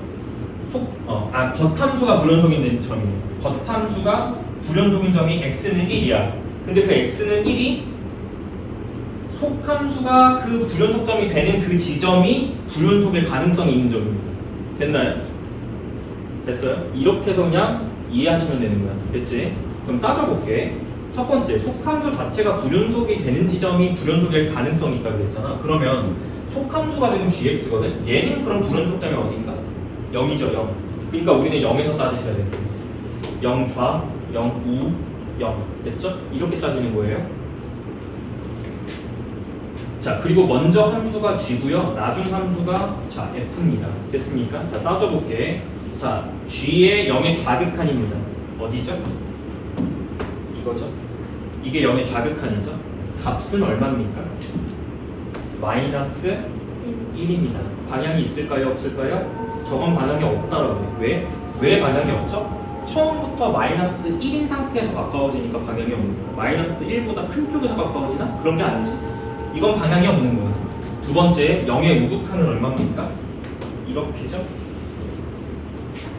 겉함수가 불연속인 점이에요. 겉함수가 불연속인 점이 X는 1이야. 근데 그 X는 1이 속함수가 그 불연속점이 되는 그 지점이 불연속일 가능성이 있는 점입니다. 됐나요? 됐어요? 이렇게 해서 그냥 이해하시면 되는 거야. 됐지? 그럼 따져볼게. 첫 번째, 속함수 자체가 불연속이 되는 지점이 불연속일 가능성이 있다고 그랬잖아. 그러면 속함수가 지금 gx거든? 얘는 그럼 불연속점이 어딘가? 0이죠, 0. 그러니까 우리는 0에서 따지셔야 돼요. 0좌, 0우, 0. 됐죠? 이렇게 따지는 거예요. 자, 그리고 먼저 함수가 g고요. 나중 함수가 자 f입니다. 됐습니까? 자, 따져볼게. 자, g의 0의 좌극한입니다. 어디죠? 이거죠? 이게 0의 좌극한이죠? 값은 얼마입니까? 마이너스 1입니다. 방향이 있을까요? 없을까요? 저건 방향이 없다라고 해요. 왜 방향이 없죠? 처음부터 마이너스 1인 상태에서 가까워지니까 방향이 없는 거예요. 마이너스 1보다 큰 쪽에서 가까워지나? 그런 게 아니지. 이건 방향이 없는 거예요. 두 번째, 0의 우극한은 얼마입니까? 이렇게죠?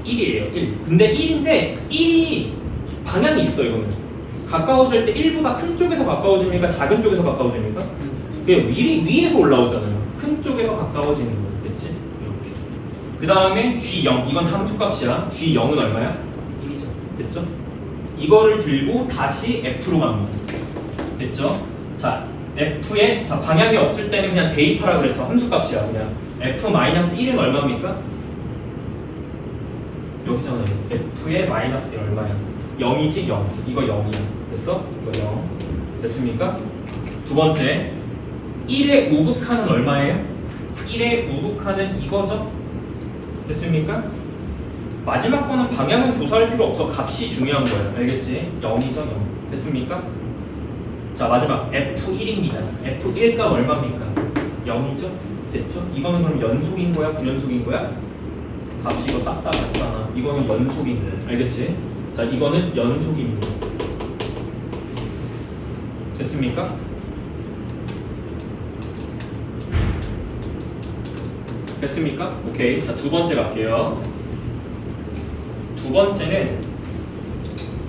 1이에요. 1. 근데 1인데 1이 방향이 있어. 이거는 가까워질 때 1보다 큰 쪽에서 가까워집니까? 작은 쪽에서 가까워집니까? 위에서 올라오잖아요. 큰 쪽에서 가까워지는 거겠지? 이렇게. 그 다음에 G0 이건 함수값이야. G0은 얼마야? 1이죠. 됐죠? 이거를 들고 다시 F로 갑니다. 됐죠? 자, F에 자 방향이 없을 때는 그냥 대입하라 그랬어. 함수값이야. 그냥 F-1은 얼마입니까? 여기잖아요. F의 마이너스 얼마야? 0이지? 0. 이거 0이야. 됐어? 이거 0. 됐습니까? 두 번째, 1의 우극한은 얼마예요? 1의 우극한은 이거죠? 됐습니까? 마지막 거는 방향은 조사할 필요 없어. 값이 중요한 거예요. 알겠지? 0이죠? 0. 됐습니까? 자, 마지막 F1입니다. F1 값 얼마입니까? 0이죠? 됐죠? 이거는 그럼 연속인 거야? 불연속인 거야? 값이 이거 싹 다 같잖아. 이거는 연속입니다. 알겠지? 자, 이거는 연속입니다. 됐습니까? 됐습니까? 오케이. 자, 두 번째 갈게요. 두 번째는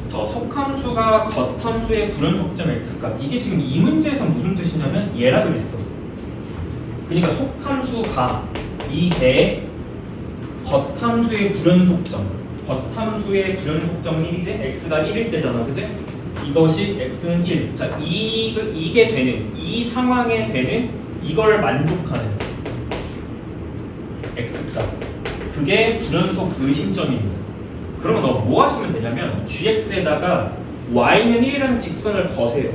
저 속함수가 겉함수의 불연속점 x값. 이게 지금 이 문제에서 무슨 뜻이냐면 얘라 그랬어. 그러니까 속함수가 이게 겉함수의 불연속점. 겉함수의 불연속점은 1이지? x가 1일 때잖아. 그지? 이것이 x는 1. 자, 이게 되는, 이 상황에 되는 이걸 만족하는 x값. 그게 불연속 의심점입니다. 그러면 너 뭐 하시면 되냐면 gx에다가 y는 1이라는 직선을 거세요.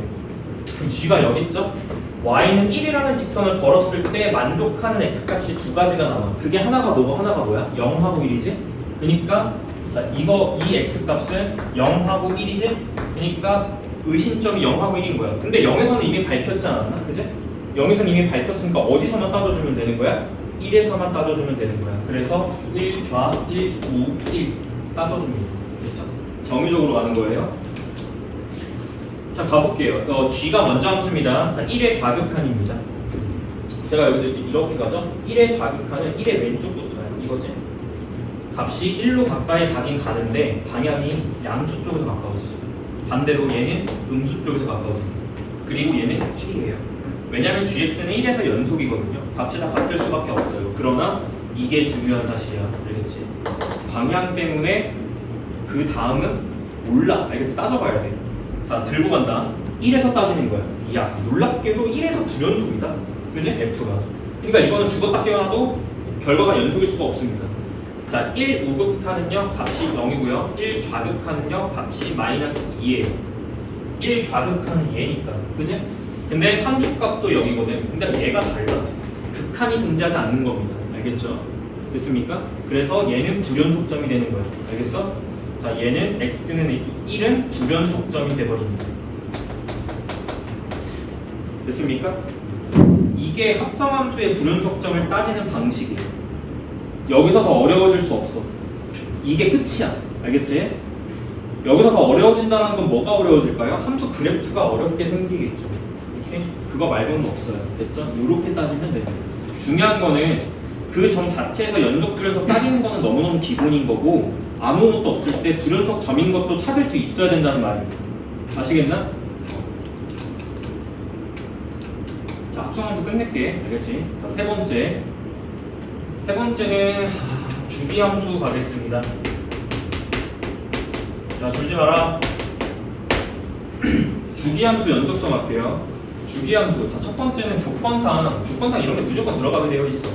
그럼 g가 여기 있죠? y는 1이라는 직선을 걸었을 때 만족하는 x값이 두 가지가 나와. 그게 하나가 뭐고 하나가 뭐야? 0하고 1이지? 그러니까 자, 이 x값은 0하고 1이지? 그러니까 의심점이 0하고 1인 거야. 근데 0에서는 이미 밝혔지 않았나? 그지? 0에서는 이미 밝혔으니까 어디서만 따져주면 되는 거야? 1에서만 따져주면 되는 거야. 그래서 1좌, 1우, 1 따져줍니다. 그렇죠? 정의적으로 가는 거예요. 자, 가볼게요. g가 먼저 함수입니다. 자, 1의 좌극한입니다. 제가 여기서 이제 이렇게 가죠? 1의 좌극한은 1의 왼쪽부터야. 이거지? 값이 1로 가까이 가긴 가는데 방향이 양수 쪽에서 가까워지죠. 반대로 얘는 음수 쪽에서 가까워집니다. 그리고 얘는 1이에요. 왜냐면 gx는 1에서 연속이거든요. 값이 다 같을 수밖에 없어요. 그러나 이게 중요한 사실이야. 알겠지? 방향 때문에 그 다음은 몰라. 알겠지? 따져봐야 돼. 자, 들고 간다. 1에서 따지는 거야. 야, 놀랍게도 1에서 불연속이다. 그지? F가. 그러니까 이거는 죽었다 깨어나도 결과가 연속일 수가 없습니다. 자, 1 우극한은요, 값이 0이고요. 1 좌극한은요, 값이 마이너스 2예요. 1 좌극한은 얘니까. 그지? 근데 함수값도 0이거든. 근데 얘가 달라. 극한이 존재하지 않는 겁니다. 알겠죠? 됐습니까? 그래서 얘는 불연속점이 되는 거예요. 알겠어? 자, 얘는 x는 1은 불연속점이 돼버립니다. 됐습니까? 이게 합성함수의 불연속점을 따지는 방식이에요. 여기서 더 어려워질 수 없어. 이게 끝이야. 알겠지? 여기서 더 어려워진다는 건 뭐가 어려워질까요? 함수 그래프가 어렵게 생기겠죠. 이렇게? 그거 말고는 없어요. 됐죠? 이렇게 따지면 돼요. 중요한 거는 그 점 자체에서 연속 불연속 따지는 거는 너무너무 기본인 거고 아무것도 없을 때 불연속 점인 것도 찾을 수 있어야 된다는 말이에요. 아시겠나? 자, 합성함수 끝낼게. 알겠지? 자, 세 번째는 주기함수 가겠습니다. 자, 줄지 마라. 주기함수 연속성 할게요. 주기함수. 자, 첫 번째는 조건상 이런 게 무조건 들어가게 되어 있어.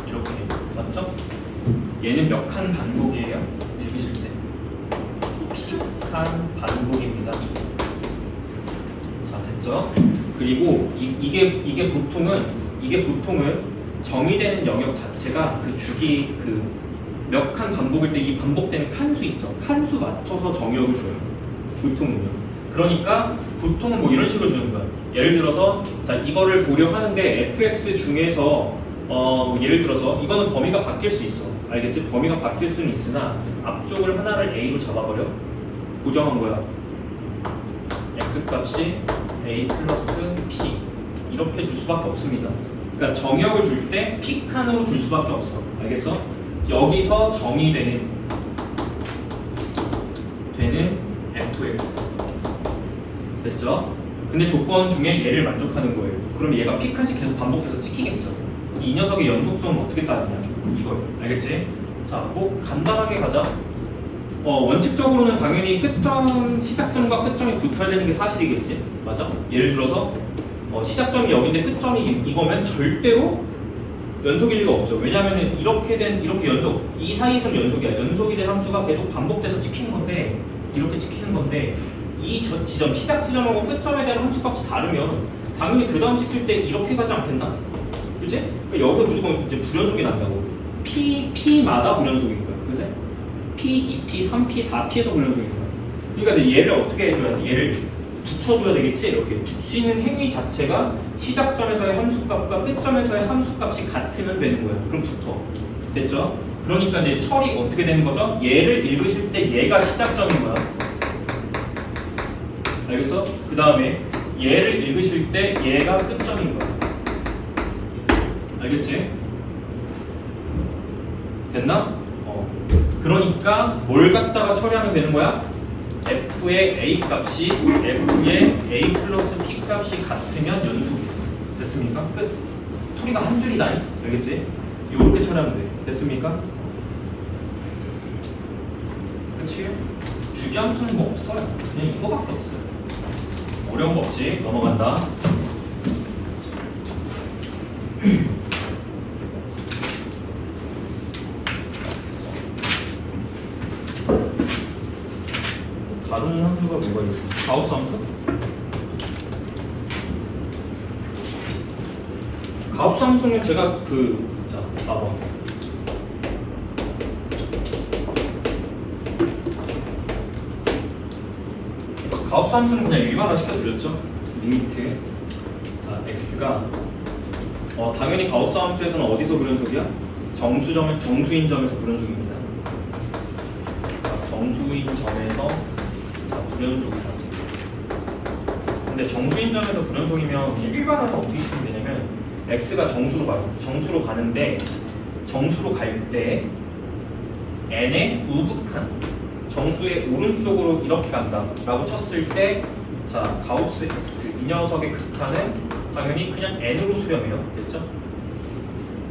이렇게. 맞죠? 얘는 몇 칸 반복이에요? 읽으실 때. P칸 반복입니다. 자, 됐죠? 그리고 이게 보통은 정의되는 영역 자체가 그 주기 몇 칸 반복일 때 이 반복되는 칸수 있죠. 칸수 맞춰서 정의역을 줘요. 보통은요. 그러니까 보통은 뭐 이런 식으로 주는 거야. 예를 들어서 자 이거를 고려하는데 fx 중에서 뭐 예를 들어서 이거는 범위가 바뀔 수 있어. 알겠지? 범위가 바뀔 수는 있으나 앞쪽을 하나를 a로 잡아버려. 고정한 거야. x 값이 a 플러스 p 이렇게 줄 수밖에 없습니다. 그러니까 정의역을 줄 때 p 칸으로 줄 수밖에 없어. 알겠어? 여기서 정의되는 fx 됐죠? 근데 조건 중에 얘를 만족하는 거예요. 그럼 얘가 p 칸씩 계속 반복해서 찍히겠죠. 이 녀석의 연속성은 어떻게 따지냐? 이걸 알겠지? 자, 뭐 간단하게 가자. 원칙적으로는 당연히 시작점과 끝점이 붙어야 되는 게 사실이겠지? 맞아? 예를 들어서 시작점이 여기인데 끝점이 이거면 절대로 연속일 리가 없죠. 왜냐하면 이렇게 연속, 이 사이에서는 연속이야. 연속이 된 함수가 계속 반복돼서 찍히는 건데 이렇게 찍히는 건데 이 지점, 시작 지점하고 끝점에 대한 함수값이 다르면 당연히 그 다음 찍힐 때 이렇게 가지 않겠나? 그치? 그러니까 여기가 무조건 이제 불연속이 난다고. P마다 불연속인 거야. 그치? P, 2P, 3P, 4P에서 불연속인 거야. 그러니까 이제 얘를 어떻게 해줘야 돼? 얘를 붙여줘야 되겠지? 이렇게 붙이는 행위 자체가 시작점에서의 함수값과 끝점에서의 함수값이 같으면 되는 거예요. 그럼 붙어. 됐죠? 그러니까 이제 처리 어떻게 되는 거죠? 얘를 읽으실 때 얘가 시작점인 거야. 알겠어? 그 다음에 얘를 읽으실 때 얘가 끝점인 거야. 알겠지? 됐나? 그러니까 뭘 갖다가 처리하면 되는 거야? f의 a 값이 f의 a 플러스 p 값이 같으면 연속이야. 됐습니까? 끝. 풀이가 한 줄이다니. 알겠지? 요렇게 처리하면 돼. 됐습니까? 그치? 주기함수는 뭐 없어요. 그냥 이거밖에 없어요. 어려운 거 없이 넘어간다. 다른 함수가 뭐가 있어? 가우스 함수? 가우스 함수는 제가 자, 4번. 가우스 함수는 그냥 일반화 시켜드렸죠. 리미트. 자, x가 당연히 가우스 함수에서는 어디서 불연속이야? 정수인 점에서 불연속입니다. 자, 정수인 점에서 불연속이다. 근데 정수인 점에서 불연속이면 그냥 일반화는 어떻게 시키면 되냐면 x가 정수로 가는데 정수로 갈 때 n의 우극한 정수의 오른쪽으로 이렇게 간다 라고 쳤을 때 자 가우스 x 이 녀석의 극한은 당연히 그냥 n으로 수렴해요. 됐죠?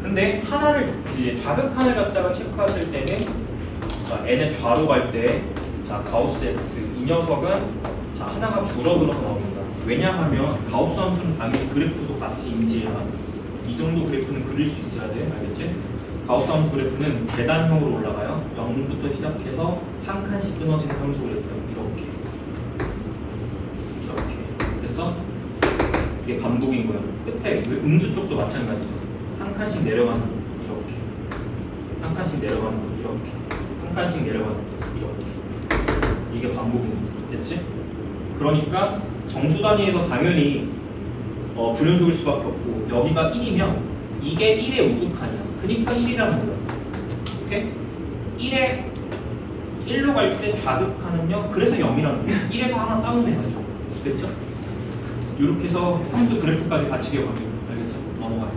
근데 하나를 이제 좌극한을 갖다가 체크하실 때는 자 n의 좌로 갈 때 자 가우스 x 이 녀석은 자 하나가 줄어들어서 나옵니다. 왜냐하면 가우스 함수는 당연히 그래프도 같이 인지해야 이 정도 그래프는 그릴 수 있어야 돼. 알겠지? 가우스 함수 그래프는 계단형으로 올라가요. 0부터 시작해서 한 칸씩 끊어지는 함수 그래프예요. 이렇게 됐어? 이게 반복인 거야. 끝에 음수 쪽도 마찬가지죠. 한 칸씩 내려가는 거, 이렇게. 한 칸씩 내려가는 거, 이렇게. 한 칸씩 내려가는 거, 이렇게. 이게 반복인 거. 됐지? 그러니까 정수 단위에서 당연히 불연속일 수밖에 없고 여기가 1이면 이게 1의 우극한이야. 그러니까 1이라는 거야. 오케이? 1로 갈 때 좌극하는요. 그래서 0이라는 거야. 1에서 하나 따오면 되죠. 됐죠? 이렇게 해서 함수 그래프까지 같이 기억합니다. 알겠죠? 넘어가요.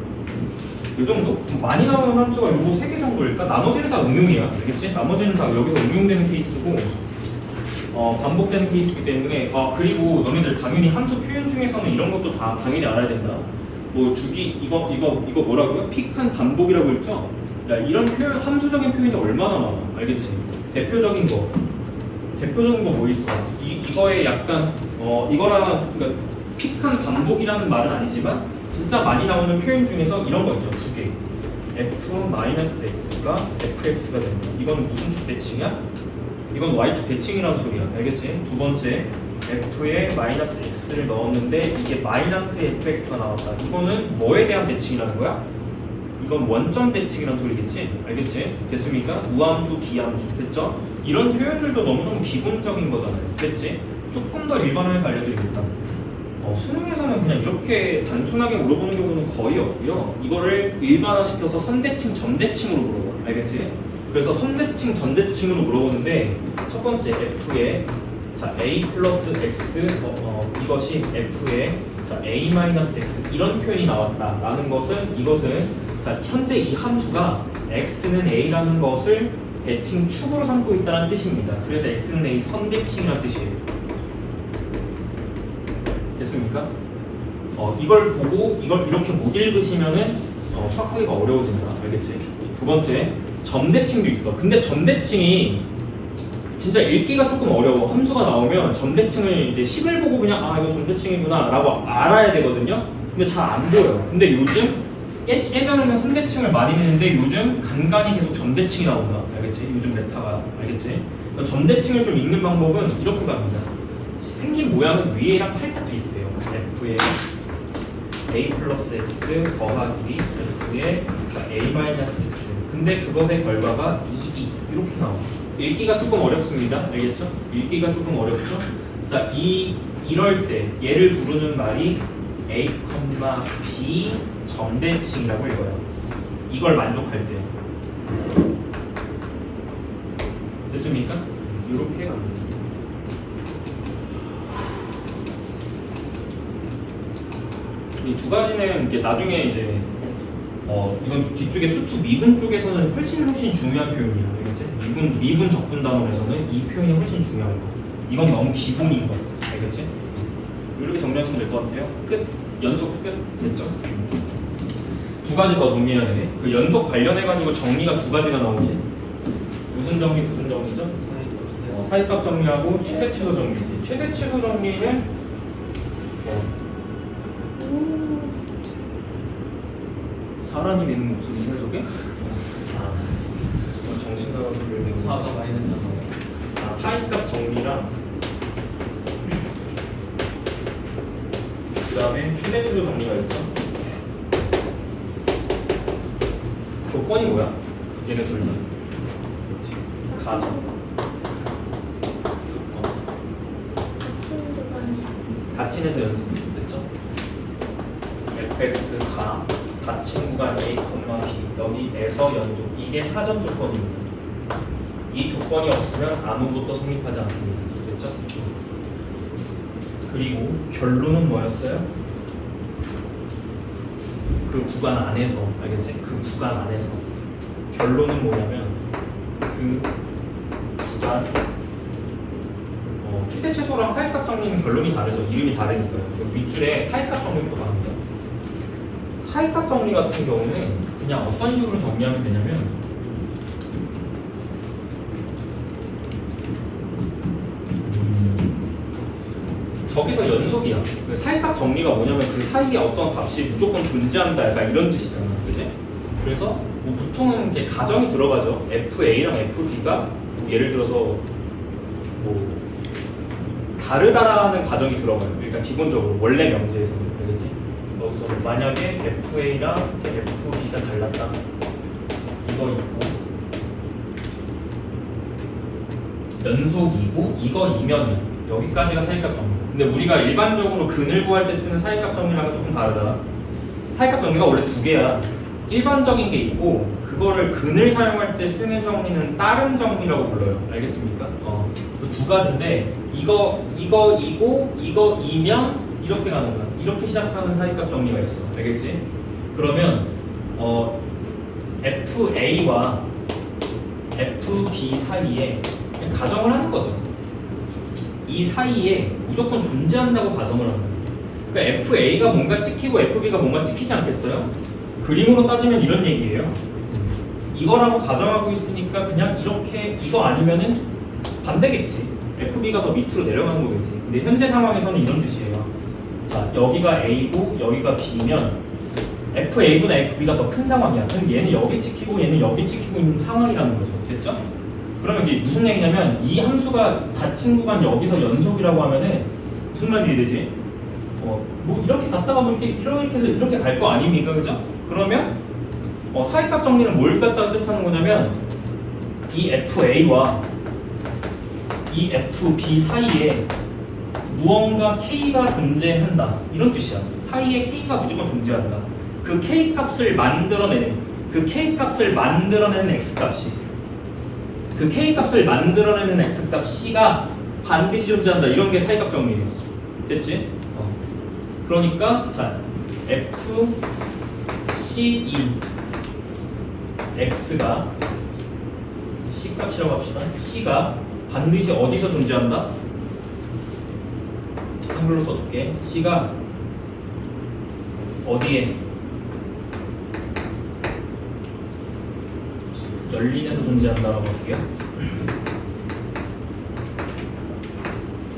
이 정도? 많이 나오는 함수가 요거 3개 정도일까? 나머지는 다 응용이야. 알겠지? 나머지는 다 여기서 응용되는 케이스고 반복되는 케이스이기 때문에 그리고 너네들 당연히 함수 표현 중에서는 이런 것도 다 당연히 알아야 된다. 뭐 주기 이거 뭐라고요? 픽한 반복이라고 했죠? 야, 이런 표현 함수적인 표현이 얼마나 많아. 알겠지? 대표적인 거 뭐 있어? 이거에 약간 이거랑 그러니까 픽한 반복이라는 말은 아니지만 진짜 많이 나오는 표현 중에서 이런 거 있죠. 2개. f-x가 fx가 된다. 이건 무슨 축 대칭이야? 이건 y축 대칭이라는 소리야. 알겠지? 두 번째 f에 마이너스 x를 넣었는데 이게 마이너스 fx가 나왔다. 이거는 뭐에 대한 대칭이라는 거야? 이건 원점 대칭이라는 소리겠지? 알겠지? 됐습니까? 우함수, 기함수. 됐죠? 이런 표현들도 너무너무 기본적인 거잖아요. 됐지? 조금 더 일반화해서 알려드리겠다. 수능에서는 그냥 이렇게 단순하게 물어보는 경우는 거의 없고요. 이거를 일반화시켜서 선대칭, 전대칭으로 물어봐. 알겠지? 그래서 선대칭, 전대칭으로 물어보는데 첫 번째 f에 자 a 플러스 x 이것이 f에 자 a 마이너스 x 이런 표현이 나왔다라는 것은 이것은 자 현재 이 함수가 x는 a라는 것을 대칭 축으로 삼고 있다는 뜻입니다. 그래서 x는 a 선대칭이라는 뜻이에요. 됐습니까? 이걸 보고 이걸 이렇게 못 읽으시면은 수학하기가 어려워집니다. 알겠지? 두 번째 점대칭도 있어. 근데 점대칭이 진짜 읽기가 조금 어려워. 함수가 나오면 점대칭을 이제 식을 보고 그냥 이거 점대칭이구나 라고 알아야 되거든요. 근데 잘 안 보여요. 근데 요즘 예전에는 선대칭을 많이 했는데 요즘 간간히 계속 점대칭이 나온다. 알겠지? 요즘 메타가. 알겠지? 그러니까 점대칭을 좀 읽는 방법은 이렇게 갑니다. 생긴 모양은 위에랑 살짝 비슷해요. f에 a 플러스 x 더하기 f에 a 마이너스 x. 근데 그것의 결과가 2b 이렇게 나와요. 읽기가 조금 어렵습니다. 알겠죠? 읽기가 조금 어렵죠? 자, 이럴 때 얘를 부르는 말이 a, b 점대칭이라고 읽어요. 이걸 만족할 때. 됐습니까? 이렇게 갑니다. 이 두 가지는 이제 나중에 이제 이건 뒤쪽에 수투 미분 쪽에서는 훨씬 중요한 표현이야. 알겠지? 미분 적분 단원에서는 이 표현이 훨씬 중요한 거. 이건 너무 기본인 거. 알겠지? 이렇게 정리하시면 될 것 같아요. 끝. 연속 끝. 됐죠? 두 가지 더 정리해야 되네. 그 연속 관련해가지고 정리가 두 가지가 나오지. 무슨 정리죠? 사이값 정리하고 최대치도 정리지. 최대치도 정리는 사람이 내는 목소리냐 저게? 정신 나간 소리를 내는 화가 많이 낸다고. 사이값 정리랑 그 다음에 최대치도 정리가 있죠. 조건이 뭐야? 얘네 둘 다. 가정. 조건. 가칭에서 연습 됐죠? fx 가 가칭 구간 a, b 여기에서 연속. 이게 사전 조건입니다. 이 조건이 없으면 아무것도 성립하지 않습니다. 됐죠? 그리고 결론은 뭐였어요? 그 구간 안에서, 알겠지? 그 구간 안에서 결론은 뭐냐면 그 구간 최대 최소랑 사이값 정리는 결론이 다르죠. 이름이 다르니까요. 윗줄에 사이값 정리부터 나옵니다. 사이값 정리 같은 경우는 그냥 어떤 식으로 정리하면 되냐면 저기서 연속이야. 그 사이값 정리가 뭐냐면 그 사이에 어떤 값이 무조건 존재한다 약간 이런 뜻이잖아. 그지? 그래서 뭐 보통은 이제 가정이 들어가죠. FA랑 FB가 예를 들어서 뭐 다르다라는 가정이 들어가요. 일단 기본적으로 원래 명제에서는. 알겠지? 만약에 FA랑 FB가 달랐다. 이거 있고 연속이고 이거 이면이 여기까지가 사이값 정리. 근데 우리가 일반적으로 근을 구할 때 쓰는 사이값 정리랑은 조금 다르다. 사이값 정리가 원래 두 개야. 일반적인 게 있고 그거를 근을 사용할 때 쓰는 정리는 다른 정리라고 불러요. 알겠습니까? 그 두 가지인데 이거 이고 이거 이면 이렇게 가는 거야. 이렇게 시작하는 사이값 정리가 있어. 알겠지? 그러면 FA와 FB 사이에 그냥 가정을 하는 거죠. 이 사이에 무조건 존재한다고 가정을 하는 거예요. 그러니까 FA가 뭔가 찍히고 FB가 뭔가 찍히지 않겠어요? 그림으로 따지면 이런 얘기예요. 이거라고 가정하고 있으니까 그냥 이렇게 이거 아니면은 반대겠지. FB가 더 밑으로 내려가는 거겠지. 근데 현재 상황에서는 이런 뜻이에요. 자, 여기가 A고 여기가 B면 FA보다 FB가 더 큰 상황이야. 그럼 얘는 여기 찍히고 얘는 여기 찍히고 있는 상황이라는 거죠. 됐죠? 그러면 이게 무슨 얘기냐면 이 함수가 닫힌 구간 여기서 연속이라고 하면은 무슨 말이 되지? 뭐 이렇게 갔다가 뭐 이렇게 해서 이렇게 갈 거 아닙니까? 그죠? 그러면 사이값 정리는 뭘 갖다가 뜻하는 거냐면 이 FA와 이 FB 사이에 무언가 K가 존재한다 이런 뜻이야. 사이에 K가 무조건 존재한다. 그 K 값을 만들어내는 X 값이 그 K 값을 만들어내는 X 값 C가 반드시 존재한다. 이런 게 사이값 정리예요. 됐지? 그러니까 자 FCE X가 C 값이라고 합시다. C가 반드시 어디서 존재한다? 한글로 써줄게. C가 어디에? 열린에서 존재한다라고 할게요.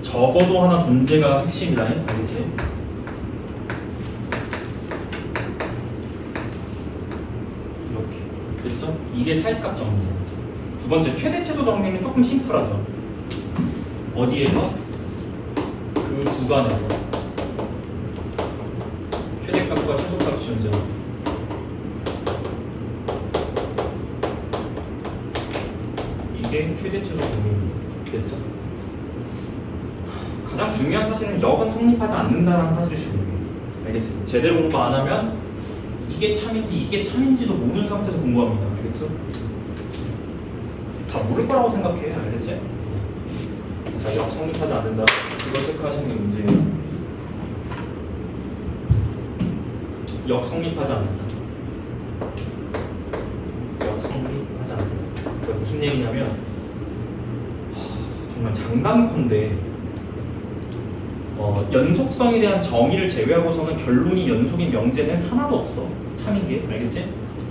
적어도 하나 존재가 핵심이다. 알겠지? 이렇게 됐죠? 이게 사이값 정리예요. 두 번째 최대 최소 정리는 조금 심플하죠. 어디에서? 그 구간에서 최대값과 최소값이 존재하고 이게 최대 최소 정리입니다. 됐죠? 가장 중요한 사실은 역은 성립하지 않는다는 사실이 중요해요. 알겠지? 제대로 공부 안 하면 이게 참인지 이게 참인지도 모르는 상태에서 공부합니다. 알겠죠? 다 모를 거라고 생각해. 알겠지? 자, 역 성립하지 않는다. 이거 체크하시는 게 문제예요. 역 성립하지 않는다. 역 성립하지 않는다. 그러니까 무슨 얘기냐면 정말 장담컨대 연속성에 대한 정의를 제외하고서는 결론이 연속인 명제는 하나도 없어. 참인 게 알겠지?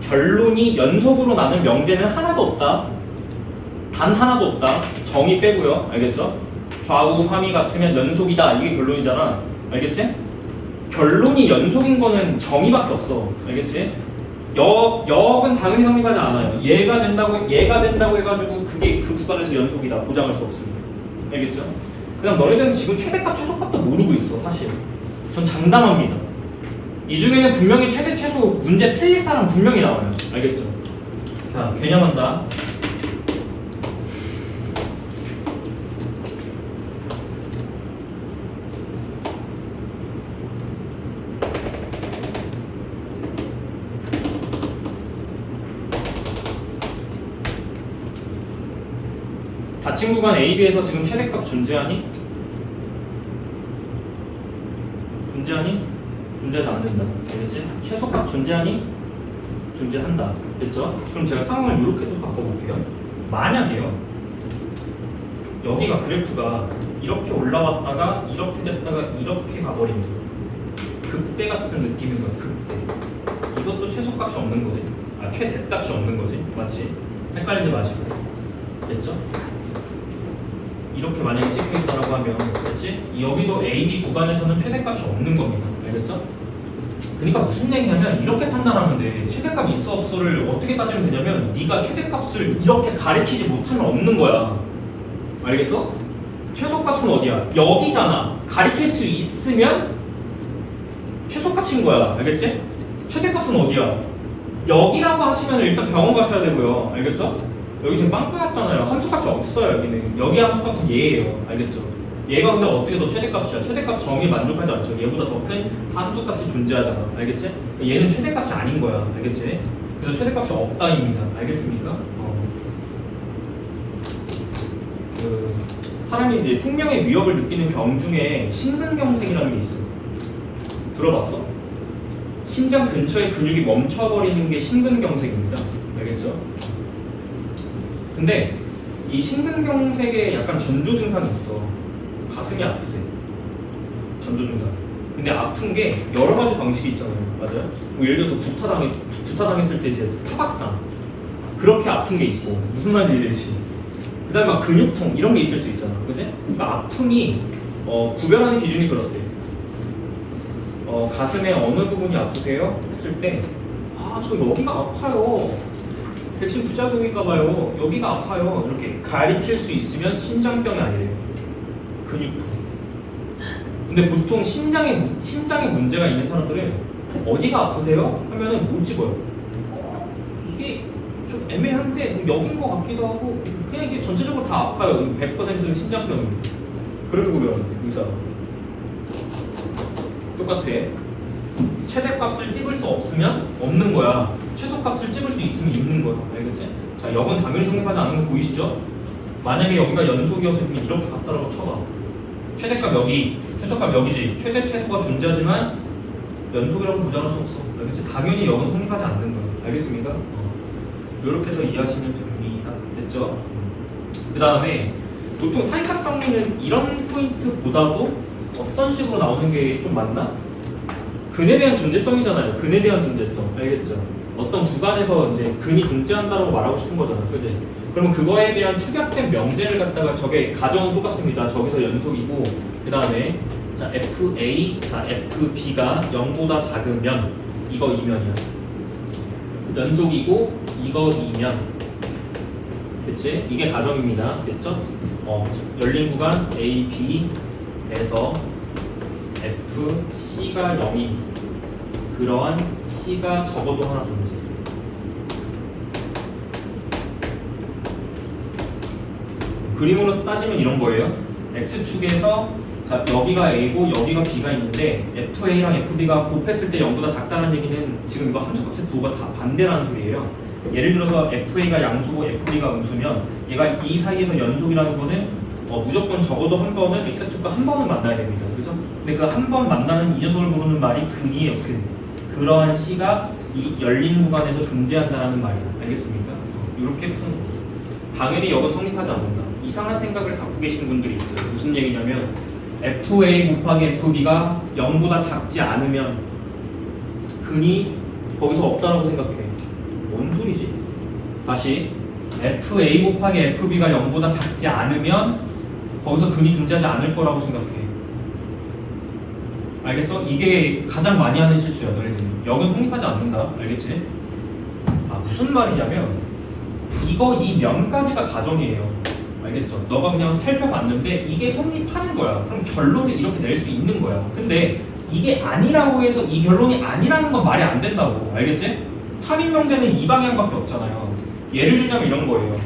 결론이 연속으로 나는 명제는 하나도 없다. 단 하나도 없다. 정의 빼고요. 알겠죠? 좌우 함이 같으면 연속이다. 이게 결론이잖아. 알겠지? 결론이 연속인 거는 정의밖에 없어. 알겠지? 역은 당연히 성립하지 않아요. 얘가 된다고 해가지고 그게 그 구간에서 연속이다. 보장할 수 없습니다. 알겠죠? 그냥 너네들은 지금 최대값, 최소값도 모르고 있어. 사실 전 장담합니다. 이 중에는 분명히 최대, 최소 문제 틀릴 사람 분명히 나와요. 알겠죠? 자, 개념한다. 닫힌 구간 AB에서 지금 최대값 존재하니? 존재하니? 존재하지 않는다. 알겠지? 최소값 존재하니? 존재한다. 됐죠? 그럼 제가 상황을 이렇게 또 바꿔볼게요. 만약에요, 여기가 그래프가 이렇게 올라왔다가 이렇게 됐다가 이렇게 가버립니다. 극대 같은 느낌인 거야. 극대. 이것도 최소값이 없는 거지. 최대값이 없는 거지. 맞지? 헷갈리지 마시고. 됐죠? 이렇게 만약에 찍혀있다라고 하면 그렇지? 여기도 AB 구간에서는 최대값이 없는 겁니다. 알겠죠? 그러니까 무슨 얘기냐면 이렇게 판단하면 돼. 최대값 있어 없어를 어떻게 따지면 되냐면 네가 최대값을 이렇게 가리키지 못하면 없는 거야. 알겠어? 최소값은 어디야? 여기잖아. 가리킬 수 있으면 최소값인 거야. 알겠지? 최대값은 어디야? 여기라고 하시면 일단 병원 가셔야 되고요. 알겠죠? 여기 지금 빵 끊었잖아요. 함수값이 없어요. 여기는. 여기 함수값은 얘예요. 알겠죠? 얘가 근데 어떻게 더 최대값이야? 최대값 정의에 만족하지 않죠. 얘보다 더 큰 함수값이 존재하잖아. 알겠지? 얘는 최대값이 아닌 거야. 알겠지? 그래서 최대값이 없다입니다. 알겠습니까? 사람이 이제 생명의 위협을 느끼는 병 중에 심근경색이라는 게 있어. 들어봤어? 심장 근처에 근육이 멈춰버리는 게 심근경색입니다. 알겠죠? 근데 이 심근경색에 약간 전조 증상이 있어. 가슴이 아프대. 전조 증상. 근데 아픈 게 여러 가지 방식이 있잖아요. 맞아요? 뭐 예를 들어서 구타당했을 때 이제 타박상. 그렇게 아픈 게 있고. 무슨 말인지 이해되지? 그 다음에 막 근육통 이런 게 있을 수 있잖아. 그치? 그러니까 아픔이 구별하는 기준이 그렇대. 가슴의 어느 부분이 아프세요? 했을 때 저 여기가 아파요. 백신 부작용인가봐요. 여기가 아파요. 이렇게 가리킬 수 있으면 심장병이 아니래요. 근육통. 근데 보통 심장에 문제가 있는 사람들은 어디가 아프세요? 하면은 못 집어요. 이게 좀 애매한데 뭐 여긴 것 같기도 하고 그냥 이게 전체적으로 다 아파요. 100%는 심장병입니다. 그렇게 구별하는데 의사가. 똑같아. 최대값을 찍을 수 없으면 없는 거야. 최소값을 찍을 수 있으면 있는 거야. 알겠지? 자, 역은 당연히 성립하지 않는 거 보이시죠? 만약에 여기가 연속이었으면 이렇게 갖다라고 쳐봐. 최대값 여기, 최소값 여기지. 최대 최소가 존재하지만 연속이라고 보장할 수 없어. 알겠지? 당연히 역은 성립하지 않는 거야. 알겠습니까? 이렇게 해서 이해하시면 됩니다. 됐죠? 그 다음에 보통 사이값 정리는 이런 포인트보다도 어떤 식으로 나오는 게 좀 맞나? 근에 대한 존재성이잖아요. 근에 대한 존재성. 알겠죠? 어떤 구간에서 이제 근이 존재한다라고 말하고 싶은 거잖아. 그지? 그러면 그거에 대한 축약된 명제를 갖다가 저게 가정은 똑같습니다. 저기서 연속이고 그 다음에 자 FA, 자 FB가 0보다 작으면 이거 2면이야. 연속이고 이거 2면 그치? 이게 가정입니다. 됐죠? 열린 구간 A, B에서 F, C가 0인 그러한 C가 적어도 하나 존재. 그림으로 따지면 이런 거예요. X축에서 자 여기가 A고 여기가 B가 있는데 FA랑 FB가 곱했을 때 0보다 작다는 얘기는 지금 이거 함수값의 부호가 다 반대라는 소리예요. 예를 들어서 FA가 양수고 FB가 음수면 얘가 이 사이에서 연속이라는 거는 무조건 적어도 한 번은 X축과 한 번은 만나야 됩니다. 그죠? 근데 그 한 번 만나는 이 녀석을 부르는 말이 근이에요. 근. 그러한 C가 이 열린 구간에서 존재한다는 말이야. 알겠습니까? 이렇게 푸는 거죠. 당연히 역은 성립하지 않는다. 이상한 생각을 갖고 계신 분들이 있어요. 무슨 얘기냐면 FA 곱하기 FB가 0보다 작지 않으면 근이 거기서 없다고 생각해. 뭔 소리지? 다시 FA 곱하기 FB가 0보다 작지 않으면 거기서 근이 존재하지 않을 거라고 생각해. 알겠어? 이게 가장 많이 하는 실수야. 너희들은 역은 성립하지 않는다. 알겠지? 무슨 말이냐면 이 면까지가 가정이에요. 알겠죠? 너가 그냥 살펴봤는데 이게 성립하는 거야. 그럼 결론을 이렇게 낼 수 있는 거야. 근데 이게 아니라고 해서 이 결론이 아니라는 건 말이 안 된다고. 알겠지? 참인명제는 이 방향밖에 없잖아요. 예를 들자면 이런 거예요.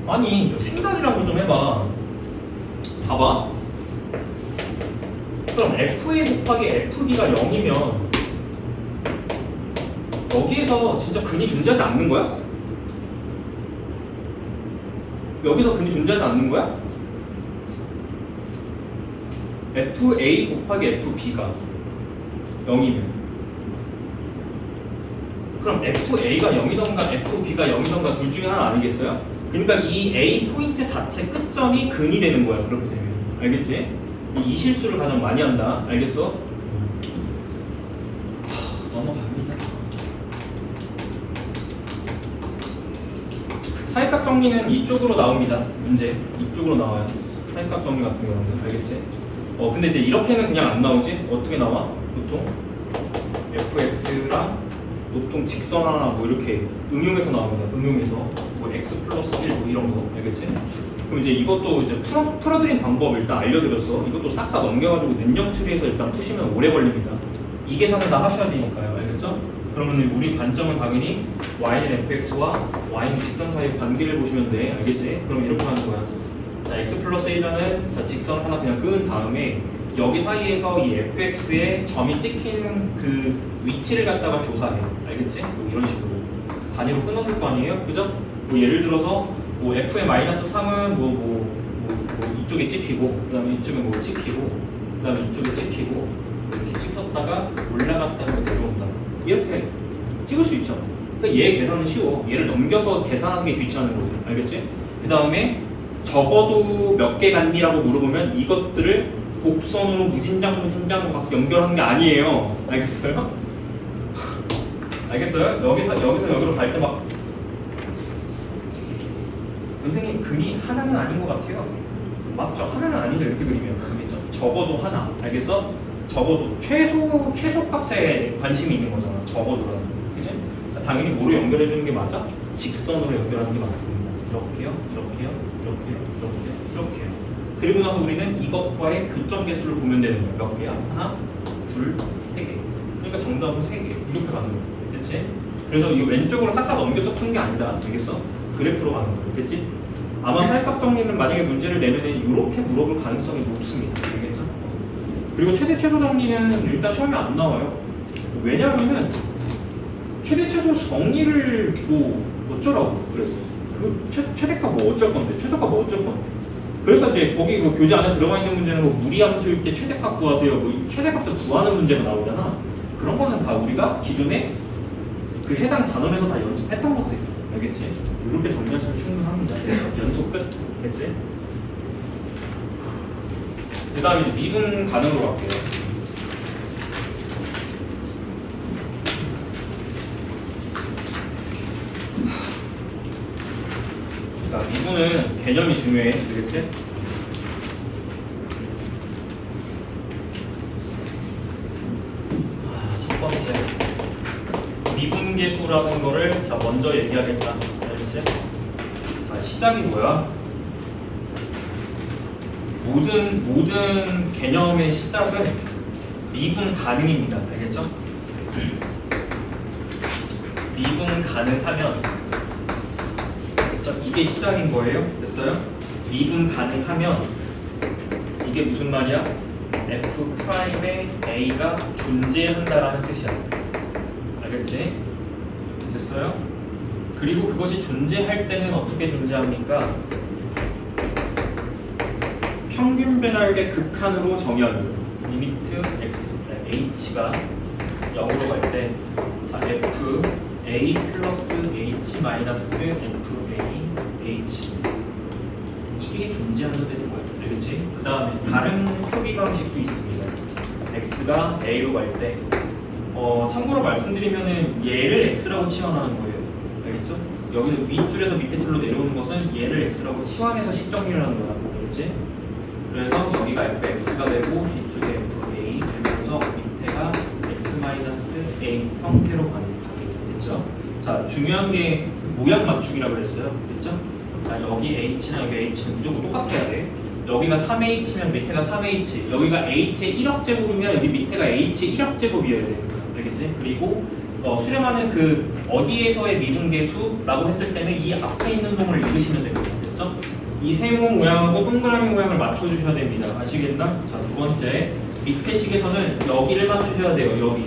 아니 생각이라고 좀 해봐. 봐봐. 그럼 FA 곱하기 FB가 0이면 여기에서 진짜 근이 존재하지 않는 거야? 여기서 근이 존재하지 않는 거야? FA 곱하기 FB가 0이면 그럼 FA가 0이던가 FB가 0이던가 둘 중에 하나 아니겠어요? 그러니까 이 A 포인트 자체 끝점이 근이 되는 거야. 그렇게 되면. 알겠지? 이 실수를 가장 많이 한다. 알겠어? 넘어갑니다. 사이값 정리는 이쪽으로 나옵니다. 문제 이쪽으로 나와요. 사이값 정리 같은 경우는. 알겠지? 근데 이제 이렇게는 그냥 안 나오지? 어떻게 나와? 보통 fx랑 보통 직선 하나 뭐 이렇게 응용해서 나옵니다. 응용해서 뭐 x 플러스 1 뭐 이런 거. 알겠지? 그럼 이제 이것도 이제 풀어드린 방법 일단 알려드렸어. 이것도 싹 다 넘겨가지고 능력 추리해서 일단 푸시면 오래 걸립니다. 이 계산을 다 하셔야 되니까요. 알겠죠? 그러면 우리 관점은 당연히 y는 fx와 y는 직선 사이의 관계를 보시면 돼. 알겠지? 그럼 이렇게 하는 거야. 자, x 플러스 1이라는 자, 직선 하나 그냥 끄은 다음에 여기 사이에서 이 fx에 점이 찍히는 그 위치를 갖다가 조사해. 알겠지? 뭐 이런 식으로 단위로 끊어줄 거 아니에요? 그죠? 뭐 예를 들어서 뭐 f의 마이너스 3은 뭐 이쪽에 찍히고 그 다음에 이쪽에 뭐 찍히고 그 다음에 이쪽에 찍히고 이렇게 찍혔다가 올라갔다가 내려온다. 이렇게 찍을 수 있죠. 그러니까 얘 계산은 쉬워. 얘를 넘겨서 계산하는 게 귀찮은 거죠. 알겠지? 그 다음에 적어도 몇 개 갔니라고 물어보면 이것들을 곡선으로 무진장으로 막 연결하는 게 아니에요. 알겠어요? 알겠어요? 여기서 여기로 갈 때 막 선생님 근이 하나는 아닌 것 같아요. 맞죠? 하나는 아니죠. 이렇게 그리면 알겠죠? 적어도 하나. 알겠어? 적어도 최소 값에 관심이 있는 거잖아. 적어도라는. 그치? 당연히 뭐로 연결해 주는 게 맞아? 직선으로 연결하는 게 맞습니다. 이렇게요, 이렇게요, 이렇게요, 이렇게요, 이렇게요. 그리고 나서 우리는 이것과의 교점 개수를 보면 되는 거야. 몇 개야? 하나, 둘, 세 개. 그러니까 정답은 세 개. 이렇게 가는 거야. 그치? 그래서 이 왼쪽으로 싹 다 넘겨서 푼 게 아니다. 알겠어? 그래프로 가는 거야. 그치? 아마 쌀값 정리는 만약에 문제를 내면은 이렇게 물어볼 가능성이 높습니다. 알겠죠? 그리고 최대 최소 정리는 일단 시험에 안 나와요. 왜냐하면은 최대 최소 정리를 뭐 어쩌라고 그래서 그 최대값 뭐 어쩔 건데 최소값 뭐 어쩔 건데 그래서 이제 거기 그 교재 안에 들어가 있는 문제는 뭐 무리함수일 때 최대값 구하세요. 뭐 최대값을 구하는 문제가 나오잖아. 그런 거는 다 우리가 기존에 그 해당 단원에서 다 연습했던 것들. 알겠지? 이렇게 정리하시면 충분합니다. 연속 끝. 됐지? 그 다음에 이제 미분 가능으로 갈게요. 자, 미분은 개념이 중요해. 알겠지? 첫 번째. 미분계수라는 거를 자 먼저 얘기하겠다. 알겠지? 자, 시작이 뭐야? 모든 개념의 시작은 미분 가능입니다. 알겠죠? 미분 가능하면 알겠죠? 이게 시작인 거예요. 됐어요? 미분 가능하면 이게 무슨 말이야? f 프라임의 a가 존재한다라는 뜻이야. 알겠지? 됐어요? 그리고 그것이 존재할 때는 어떻게 존재합니까? 평균 변화율의 극한으로 정의하는 리미트 h가 0으로 갈 때 자, f a 플러스 h 마이너스 f a h 이게 존재하는 되는 거예요. 알겠지? 그 다음에 다른 표기 방식도 있습니다. x가 a로 갈 때 참고로 말씀드리면은 얘를 x라고 치환하는 거예요. 알겠죠? 여기는 윗줄에서 밑에 줄로 내려오는 것은 얘를 x라고 치환해서 식정리를 하는 거야. 알겠지? 그래서 여기가 fx가 되고 뒤쪽에 fa 되면서 밑에가 x-a 형태로 바뀌겠죠? 자, 중요한 게 모양 맞추기라고 그랬어요. 그랬죠? 자, 여기 h랑 여기 h는 무조건 똑같아야 돼. 여기가 3h면 밑에가 3h, 여기가 h의 1억 제곱이면 여기 밑에가 h의 1억 제곱이어야 돼요. 알겠지? 그리고 수렴하는 그 어디에서의 미분계수라고 했을 때는 이 앞에 있는 동을 읽으시면 됩니다. 됐죠? 이 세모 모양하고 동그라미 모양을 맞춰주셔야 됩니다. 아시겠나? 자, 두 번째 밑에 식에서는 여기를 맞추셔야 돼요. 여기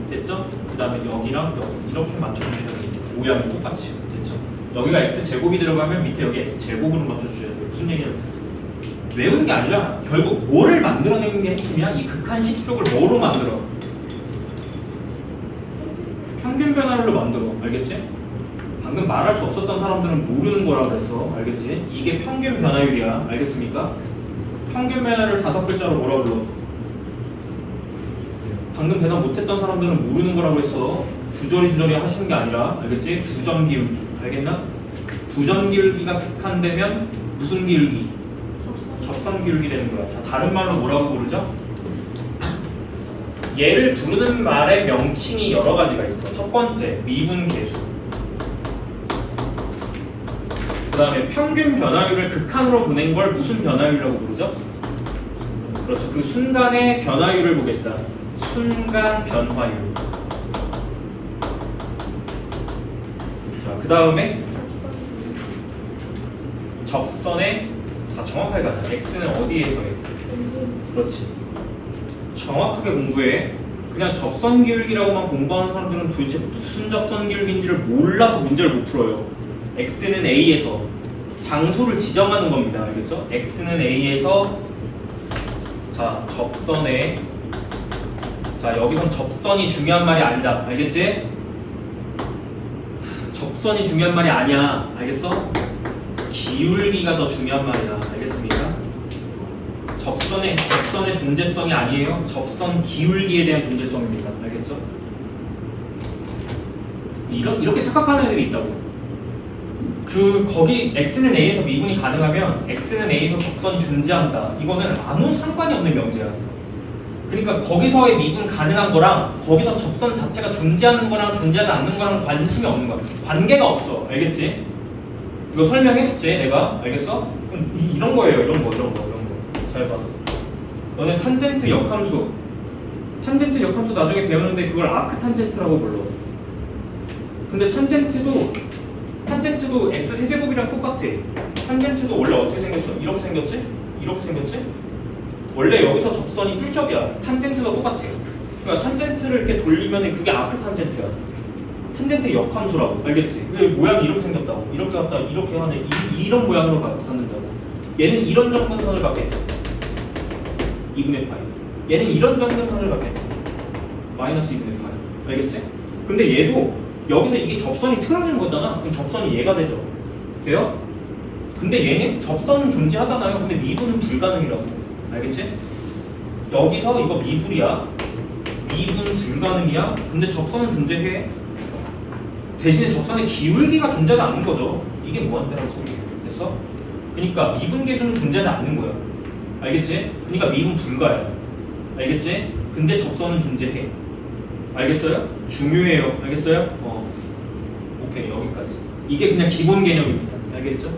됐죠? 그 다음에 여기랑 여기 이렇게 맞춰주셔야 됩니다. 모양이 똑같이. 됐죠? 여기가 x제곱이 들어가면 밑에 여기 x제곱으로 맞춰주셔야 돼요. 무슨 얘기를 외우는 게 아니라 결국 뭐를 만들어내는 게 핵심이야? 이 극한식 쪽을 뭐로 만들어? 평균 변화율로 만들어. 알겠지? 방금 말할 수 없었던 사람들은 모르는 거라 그랬어. 알겠지? 이게 평균 변화율이야. 알겠습니까? 평균 변화율을 5글자로 뭐라 불러? 방금 대답 못했던 사람들은 모르는 거라고 했어. 주저리 하시는 게 아니라. 알겠지? 부정 기울기. 알겠나? 부정 기울기가 극한되면 무슨 기울기? 접선 기울기 되는 거야. 자, 다른 말로 뭐라고 부르죠? 얘를 부르는 말의 명칭이 여러 가지가 있어. 첫 번째, 미분계수. 그 다음에 평균 변화율을 극한으로 보낸 걸 무슨 변화율이라고 부르죠? 그렇죠. 그 순간의 변화율을 보겠다. 순간 변화율. 자, 그 다음에 접선의, 자, 정확하게 가자. x는 어디에서 해? 그렇지. 정확하게 공부해. 그냥 접선 기울기라고만 공부하는 사람들은 도대체 무슨 접선 기울기인지를 몰라서 문제를 못 풀어요. x는 a에서 장소를 지정하는 겁니다. 알겠죠? x는 a에서, 자, 접선에, 자, 여기선 접선이 중요한 말이 아니다. 알겠지? 접선이 중요한 말이 아니야. 알겠어? 기울기가 더 중요한 말이야. 알겠습니까? 접선의 존재성이 아니에요. 접선 기울기에 대한 존재성입니다. 알겠죠? 이렇게 착각하는 애들이 있다고. 거기 x는 a에서 미분이 가능하면 x는 a에서 접선이 존재한다. 이거는 아무 상관이 없는 명제야. 그러니까 거기서의 미분 가능한 거랑 거기서 접선 자체가 존재하는 거랑 존재하지 않는 거랑 관심이 없는 거야. 관계가 없어. 알겠지? 이거 설명해줬지 내가? 알겠어? 그럼 이런 거예요. 이런 거. 잘 봐. 너네 탄젠트 역함수 나중에 배우는데 그걸 아크 탄젠트라고 불러. 근데 탄젠트도 x 세제곱이랑 똑같아. 탄젠트도 원래 어떻게 생겼어? 이렇게 생겼지? 원래 여기서 접선이 뿔접이야. 탄젠트가 똑같아. 그러니까 탄젠트를 이렇게 돌리면 그게 아크 탄젠트야. 탄젠트 역함수라고. 알겠지? 왜 모양이 이렇게 생겼다고? 이렇게 갖다 이렇게 하는 이런 모양으로 갖는다고. 얘는 이런 정근선을 갖겠지. 2분의 파이. 얘는 이런 정근선을 갖겠지. 마이너스 2분의 파이. 알겠지? 근데 얘도 여기서 이게 접선이 틀어지는 거잖아. 그럼 접선이 얘가 되죠. 돼요? 근데 얘는 접선은 존재하잖아요. 근데 미분은 불가능이라고. 알겠지? 여기서 이거 미분이야. 미분 불가능이야. 근데 접선은 존재해. 대신에 접선의 기울기가 존재하지 않는 거죠. 이게 무한대라고 소리야. 됐어? 그러니까 미분 계수는 존재하지 않는 거야. 알겠지? 그러니까 미분 불가야. 알겠지? 근데 접선은 존재해. 알겠어요? 중요해요. 알겠어요? 오케이, 여기까지. 이게 그냥 기본 개념입니다. 알겠죠?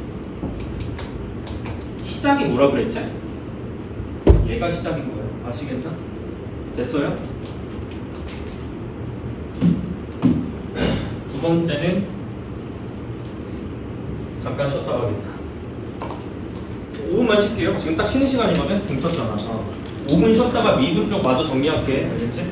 시작이 뭐라 그랬지? 얘가 시작인 거야. 아시겠나? 됐어요? 두 번째는 잠깐 쉬었다 가겠다. 5분만 쉴게요. 지금 딱 쉬는 시간이거든? 종 쳤잖아. 5분 쉬었다가 미분 쪽 마저 정리할게. 알겠지?